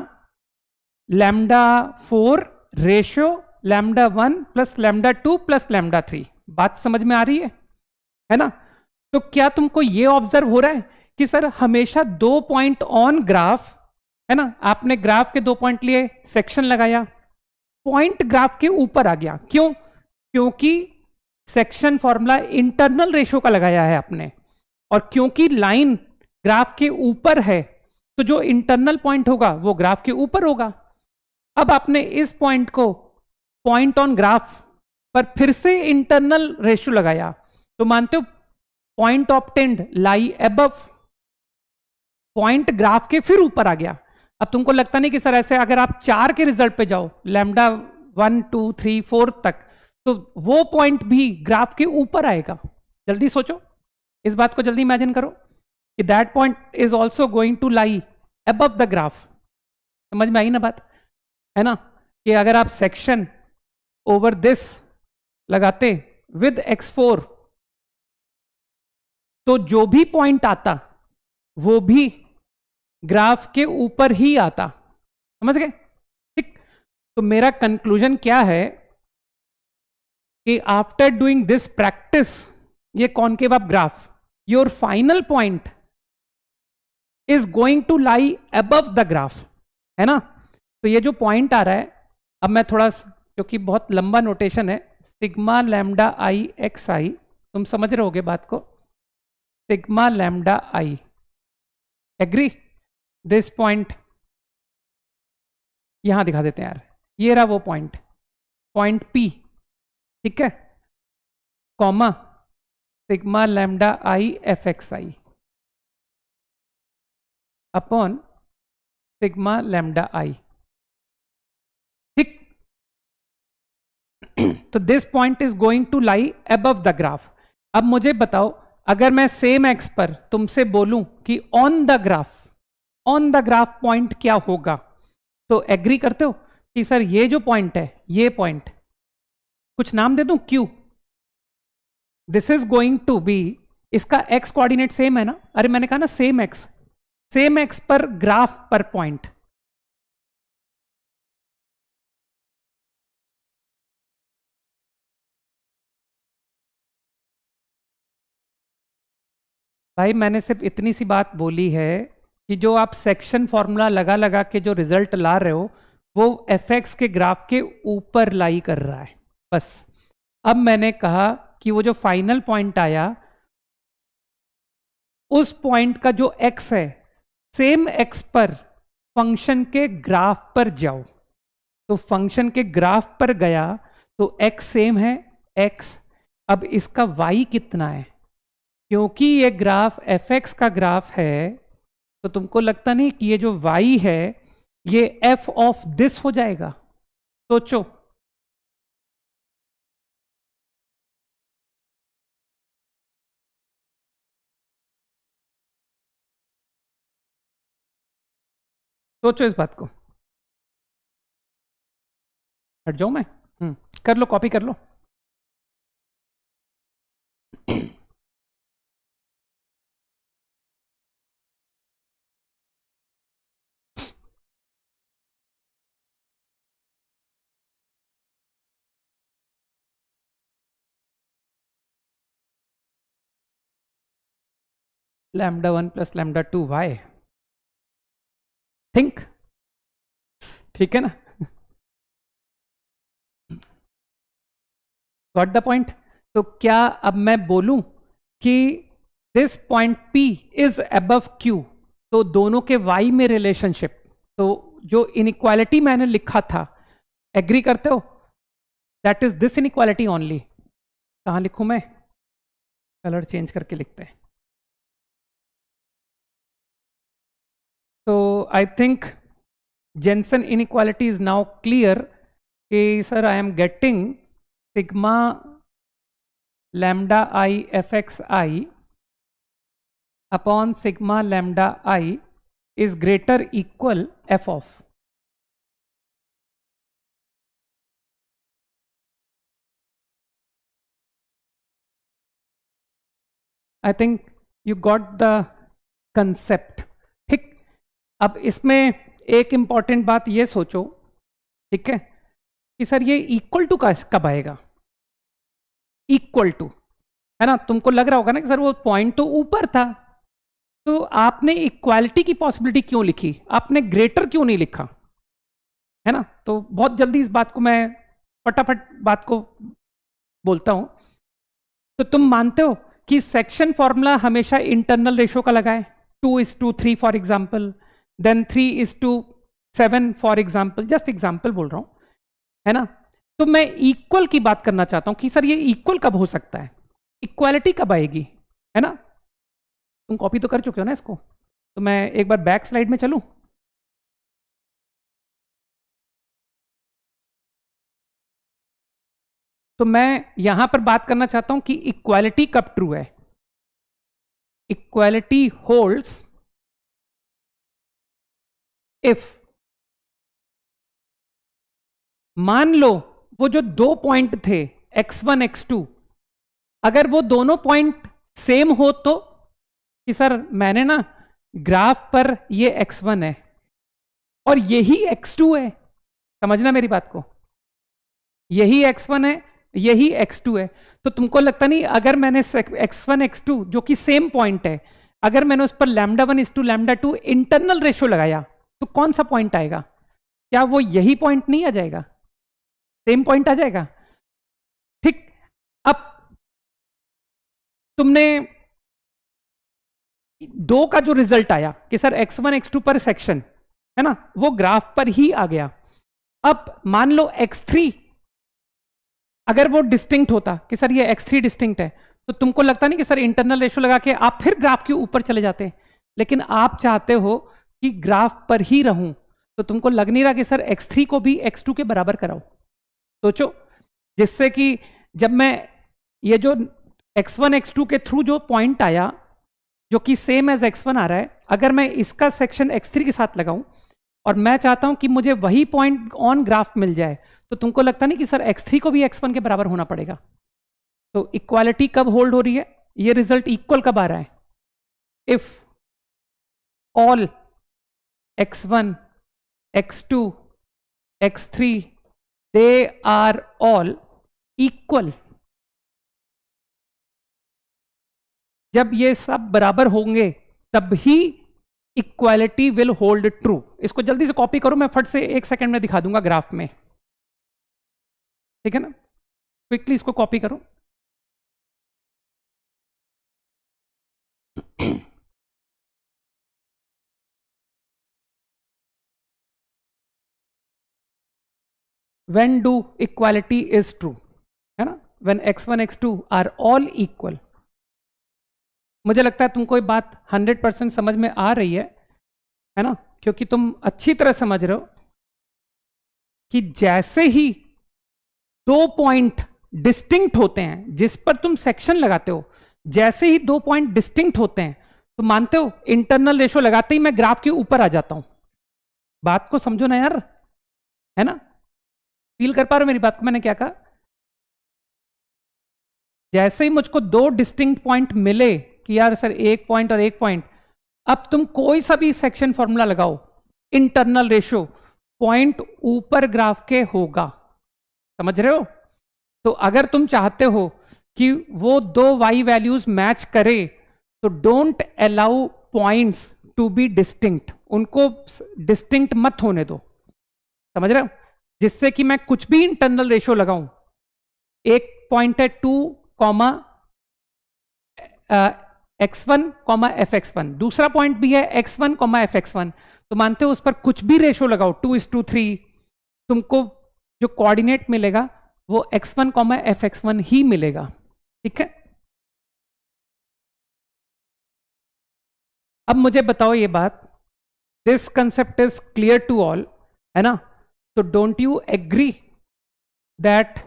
λ4 रेशियो λ1 प्लस λ2 प्लस λ3। बात समझ में आ रही है ना? तो क्या तुमको ये ऑब्जर्व हो रहा है कि सर हमेशा 2 पॉइंट ऑन ग्राफ, है ना? आपने ग्राफ के 2 पॉइंट लिए, सेक्शन लगाया, पॉइंट ग्राफ के ऊपर आ गया। क्यों? क्योंकि सेक्शन फॉर्मूला इंटरनल रेशियो का लगाया है आपने, और क्योंकि लाइन ग्राफ के ऊपर है तो जो इंटरनल पॉइंट होगा वो ग्राफ के ऊपर होगा। अब आपने इस पॉइंट को पॉइंट ऑन ग्राफ पर फिर से इंटरनल रेशियो लगाया, तो मानते हो पॉइंट ऑब्टेन्ड लाई अबव, पॉइंट ग्राफ के फिर ऊपर आ गया। अब तुमको लगता नहीं कि सर ऐसे अगर आप 4 के रिजल्ट पे जाओ λ1 2 3 4 तक, तो वो पॉइंट भी ग्राफ के ऊपर आएगा। जल्दी सोचो, इस बात को जल्दी इमेजिन करो कि that point is also going to lie above the graph. समझ में आई ना बात, है ना? कि अगर आप सेक्शन ओवर दिस लगाते विद x4, तो जो भी पॉइंट आता वो भी ग्राफ के ऊपर ही आता। समझ गए? ठीक। तो मेरा कंक्लूजन क्या है कि आफ्टर डूइंग दिस प्रैक्टिस, ये concave up graph, your final point is going to lie above the graph, है ना? तो ये जो पॉइंट आ रहा है, अब मैं थोड़ा, क्योंकि बहुत लंबा नोटेशन है, sigma lambda i x i, तुम समझ रहे होगे बात को, sigma lambda i, agree? This point यहां दिखा देते हैं यार, ये रहा वो पॉइंट, पॉइंट पी, ठीक है, comma sigma lambda I F x I upon sigma lambda i, ठीक? तो this point is going to lie above the graph. अब मुझे बताओ, अगर मैं सेम एक्स पर तुमसे बोलूं कि ऑन द ग्राफ पॉइंट क्या होगा, तो एग्री करते हो कि सर ये जो पॉइंट है, ये पॉइंट कुछ नाम दे दूं, Q, this is going to be, इसका एक्स कोऑर्डिनेट सेम है ना? अरे मैंने कहा ना सेम एक्स पर ग्राफ पर पॉइंट। भाई मैंने सिर्फ इतनी सी बात बोली है कि जो आप सेक्शन फॉर्मूला लगा लगा के जो रिजल्ट ला रहे हो, वो एफ एक्स के ग्राफ के ऊपर लाई कर रहा है, बस। अब मैंने कहा कि वो जो फाइनल पॉइंट आया, उस पॉइंट का जो एक्स है, सेम एक्स पर फंक्शन के ग्राफ पर जाओ। तो फंक्शन के ग्राफ पर गया तो एक्स सेम है, एक्स। अब इसका वाई कितना है? क्योंकि ये ग्राफ एफ एक्स का ग्राफ है, तो तुमको लगता नहीं कि ये जो y है ये f ऑफ दिस हो जाएगा? सोचो। सोचो इस बात को। हट जाऊं मैं? कर लो, कॉपी कर लो। Lambda 1 plus lambda 2 Y, think, ठीक है ना? Got the point? तो क्या अब मैं बोलूं कि this point P is above Q, तो दोनों के y में रिलेशनशिप, तो जो इनइक्वालिटी मैंने लिखा था, एग्री करते हो? That is this inequality only. कहां लिखूं मैं? कलर चेंज करके लिखते हैं। तो I think Jensen inequality is now clear कि sir I am getting sigma lambda I F x I upon sigma lambda I is greater equal F of. I think you got the concept, ठीक? अब इसमें एक important बात ये सोचो, ठीक है, कि सर ये इक्वल टू का कब आएगा? इक्वल टू, है ना? तुमको लग रहा होगा ना कि सर वो पॉइंट तो ऊपर था, तो आपने इक्वालिटी की पॉसिबिलिटी क्यों लिखी? आपने ग्रेटर क्यों नहीं लिखा? है ना? तो बहुत जल्दी इस बात को मैं फटाफट बात को बोलता हूं। तो तुम मानते हो कि सेक्शन फॉर्मूला हमेशा इंटरनल रेशो का लगाए, 2:3 for example, then 3:7 for example, just example बोल रहा हूं, है ना? तो मैं इक्वल की बात करना चाहता हूं कि सर ये इक्वल कब हो सकता है, इक्वालिटी कब आएगी, है ना? तुम कॉपी तो कर चुके हो ना इसको, तो मैं एक बार बैक स्लाइड में चलूं। तो मैं यहां पर बात करना चाहता हूं कि इक्वालिटी कब ट्रू है। इक्वालिटी होल्ड्स इफ, मान लो वो जो दो पॉइंट थे x1 x2, अगर वो दोनों पॉइंट सेम हो तो कि सर मैंने ना ग्राफ पर ये x1 है और यही x2 है, समझना मेरी बात को, यही x1 है यही x2 है, तो तुमको लगता नहीं अगर मैंने x1 x2 जो कि सेम पॉइंट है, अगर मैंने उस पर λ1 is to λ2 इंटरनल रेशियो लगाया तो कौन सा पॉइंट आएगा? क्या वो यही पॉइंट नहीं आ जाएगा? सेम पॉइंट आ जाएगा। ठीक, अब तुमने दो का जो रिजल्ट आया कि सर x1 x2 पर सेक्शन है ना, वो ग्राफ पर ही आ गया। अब मान लो x3 अगर वो डिस्टिंक्ट होता कि सर ये x3 डिस्टिंक्ट है, तो तुमको लगता नहीं कि सर इंटरनल रेशियो लगा के आप फिर ग्राफ के ऊपर चले जाते, लेकिन आप चाहते हो कि ग्राफ पर ही रहूं, तो तुमको लग नहीं रहा कि सर x3 को भी x2 के बराबर कराओ। सोचो, जिससे कि जब मैं ये जो x1 x2 के थ्रू जो पॉइंट आया जो कि सेम एज x1 आ रहा है, अगर मैं इसका सेक्शन x3 के साथ लगाऊं और मैं चाहता हूं कि मुझे वही पॉइंट ऑन ग्राफ मिल जाए, तो तुमको लगता नहीं कि सर x3 को भी x1 के बराबर होना पड़ेगा। तो इक्वालिटी कब होल्ड हो रही है, ये रिजल्ट इक्वल कब आ रहा है? If all x1 x2 x3 they are all equal, जब ये सब बराबर होंगे तब ही इक्वालिटी विल होल्ड ट्रू। इसको जल्दी से कॉपी करो, मैं फट से 1 सेकंड में दिखा दूंगा ग्राफ में, ठीक है ना? क्विकली इसको कॉपी करो। When do equality is true, है ना? When x1 x2 are all equal। मुझे लगता है तुमको ये बात 100% समझ में आ रही है ना? क्योंकि तुम अच्छी तरह समझ रहे हो कि जैसे ही दो पॉइंट डिस्टिंक्ट होते हैं जिस पर तुम सेक्शन लगाते हो, जैसे ही दो पॉइंट डिस्टिंक्ट होते हैं तो मानते हो इंटरनल रेशियो लगाते ही मैं ग्राफ के ऊपर आ जाता हूं। बात को समझो ना यार, है ना? फील कर पा रहे हो मेरी बात को? मैंने क्या कहा? जैसे ही मुझको दो डिस्टिंक्ट पॉइंट मिले कि यार सर एक पॉइंट और एक पॉइंट, अब तुम कोई सा भी सेक्शन फॉर्मूला लगाओ, इंटरनल रेशियो पॉइंट ऊपर ग्राफ के होगा। समझ रहे हो? तो अगर तुम चाहते हो कि वो दो y वैल्यूज मैच करे, तो don't allow points to be distinct, उनको डिस्टिंक्ट मत होने दो। समझ रहे हो? जिससे कि मैं कुछ भी इंटरनल रेशियो लगाऊं, एक पॉइंट है 2 कॉमा x1 कॉमा fx1, दूसरा पॉइंट भी है x1 कॉमा fx1, तो मानते हो उस पर कुछ भी रेशियो लगाओ 2:3, तुमको जो कोऑर्डिनेट मिलेगा वो x1 कॉमा fx1 ही मिलेगा। ठीक है? अब मुझे बताओ ये बात, this concept is clear to all, है ना? तो don't you agree that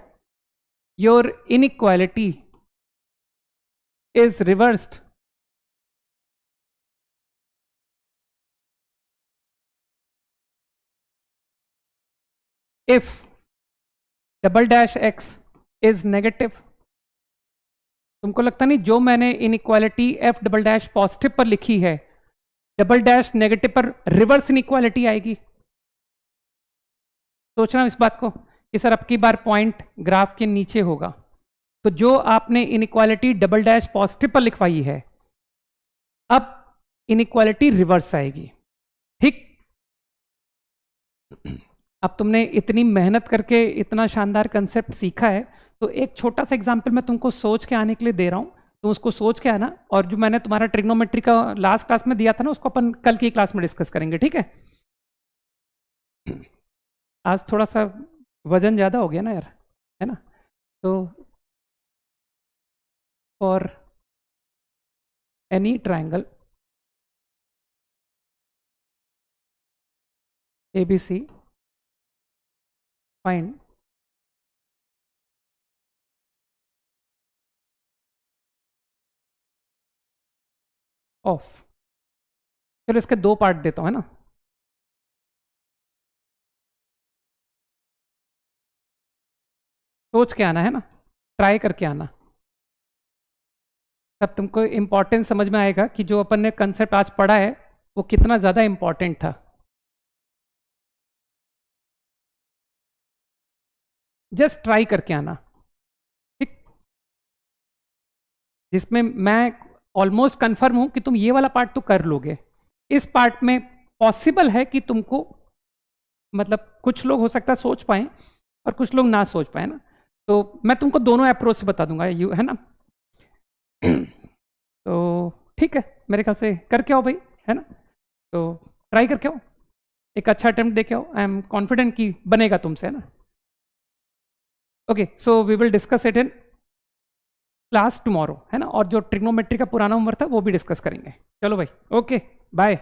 your inequality is reversed? If double dash x is negative, तुमको लगता नहीं जो मैंने inequality f double dash positive पर लिखी है, डबल डैश नेगेटिव पर रिवर्स इनइक्वालिटी आएगी? सोचना इस बात को कि सर अब की बार पॉइंट ग्राफ के नीचे होगा, तो जो आपने इनइक्वालिटी डबल डैश पॉजिटिव पर लिखवाई है, अब इनइक्वालिटी रिवर्स आएगी। ठीक? अब तुमने इतनी मेहनत करके इतना शानदार कंसेप्ट सीखा है, तो एक छोटा सा एग्जांपल मैं तुमको सोच के आने के लिए दे रहा हूं, तो उसको सोच के आना, और जो मैंने तुम्हारा ट्रिग्नोमेट्री का लास्ट क्लास में दिया था ना, उसको अपन कल की क्लास में डिस्कस करेंगे। ठीक है? आज थोड़ा सा वजन ज्यादा हो गया ना यार, है ना? तो for any triangle ABC, find of, चलो इसके दो पार्ट देता हूं, है ना? सोच के आना है ना, ट्राई करके आना, तब तुमको इंपॉर्टेंस समझ में आएगा कि जो अपन ने कंसेप्ट आज पढ़ा है वो कितना ज़्यादा इंपॉर्टेंट था। जस्ट ट्राई करके आना, ठीक। जिसमें मैं ऑलमोस्ट कंफर्म हूं कि तुम ये वाला पार्ट तो कर लोगे। इस पार्ट में पॉसिबल है कि तुमको, मतलब कुछ लोग हो सकता है सोच पाए और कुछ लोग ना सोच पाए ना, तो मैं तुमको दोनों अप्रोच से बता दूंगा, यू है ना। तो ठीक है, मेरे ख्याल से करके आओ भाई, है ना, तो ट्राई करके आओ, एक अच्छा अटेम्प्ट दे के आओ, आई एम कॉन्फिडेंट कि बनेगा तुमसे, है ना। Okay, so we will discuss it in class tomorrow, है ना, और जो ट्रिग्नोमेट्री का पुराना उम्र था वो भी डिस्कस करेंगे। चलो भाई, ओके, बाय।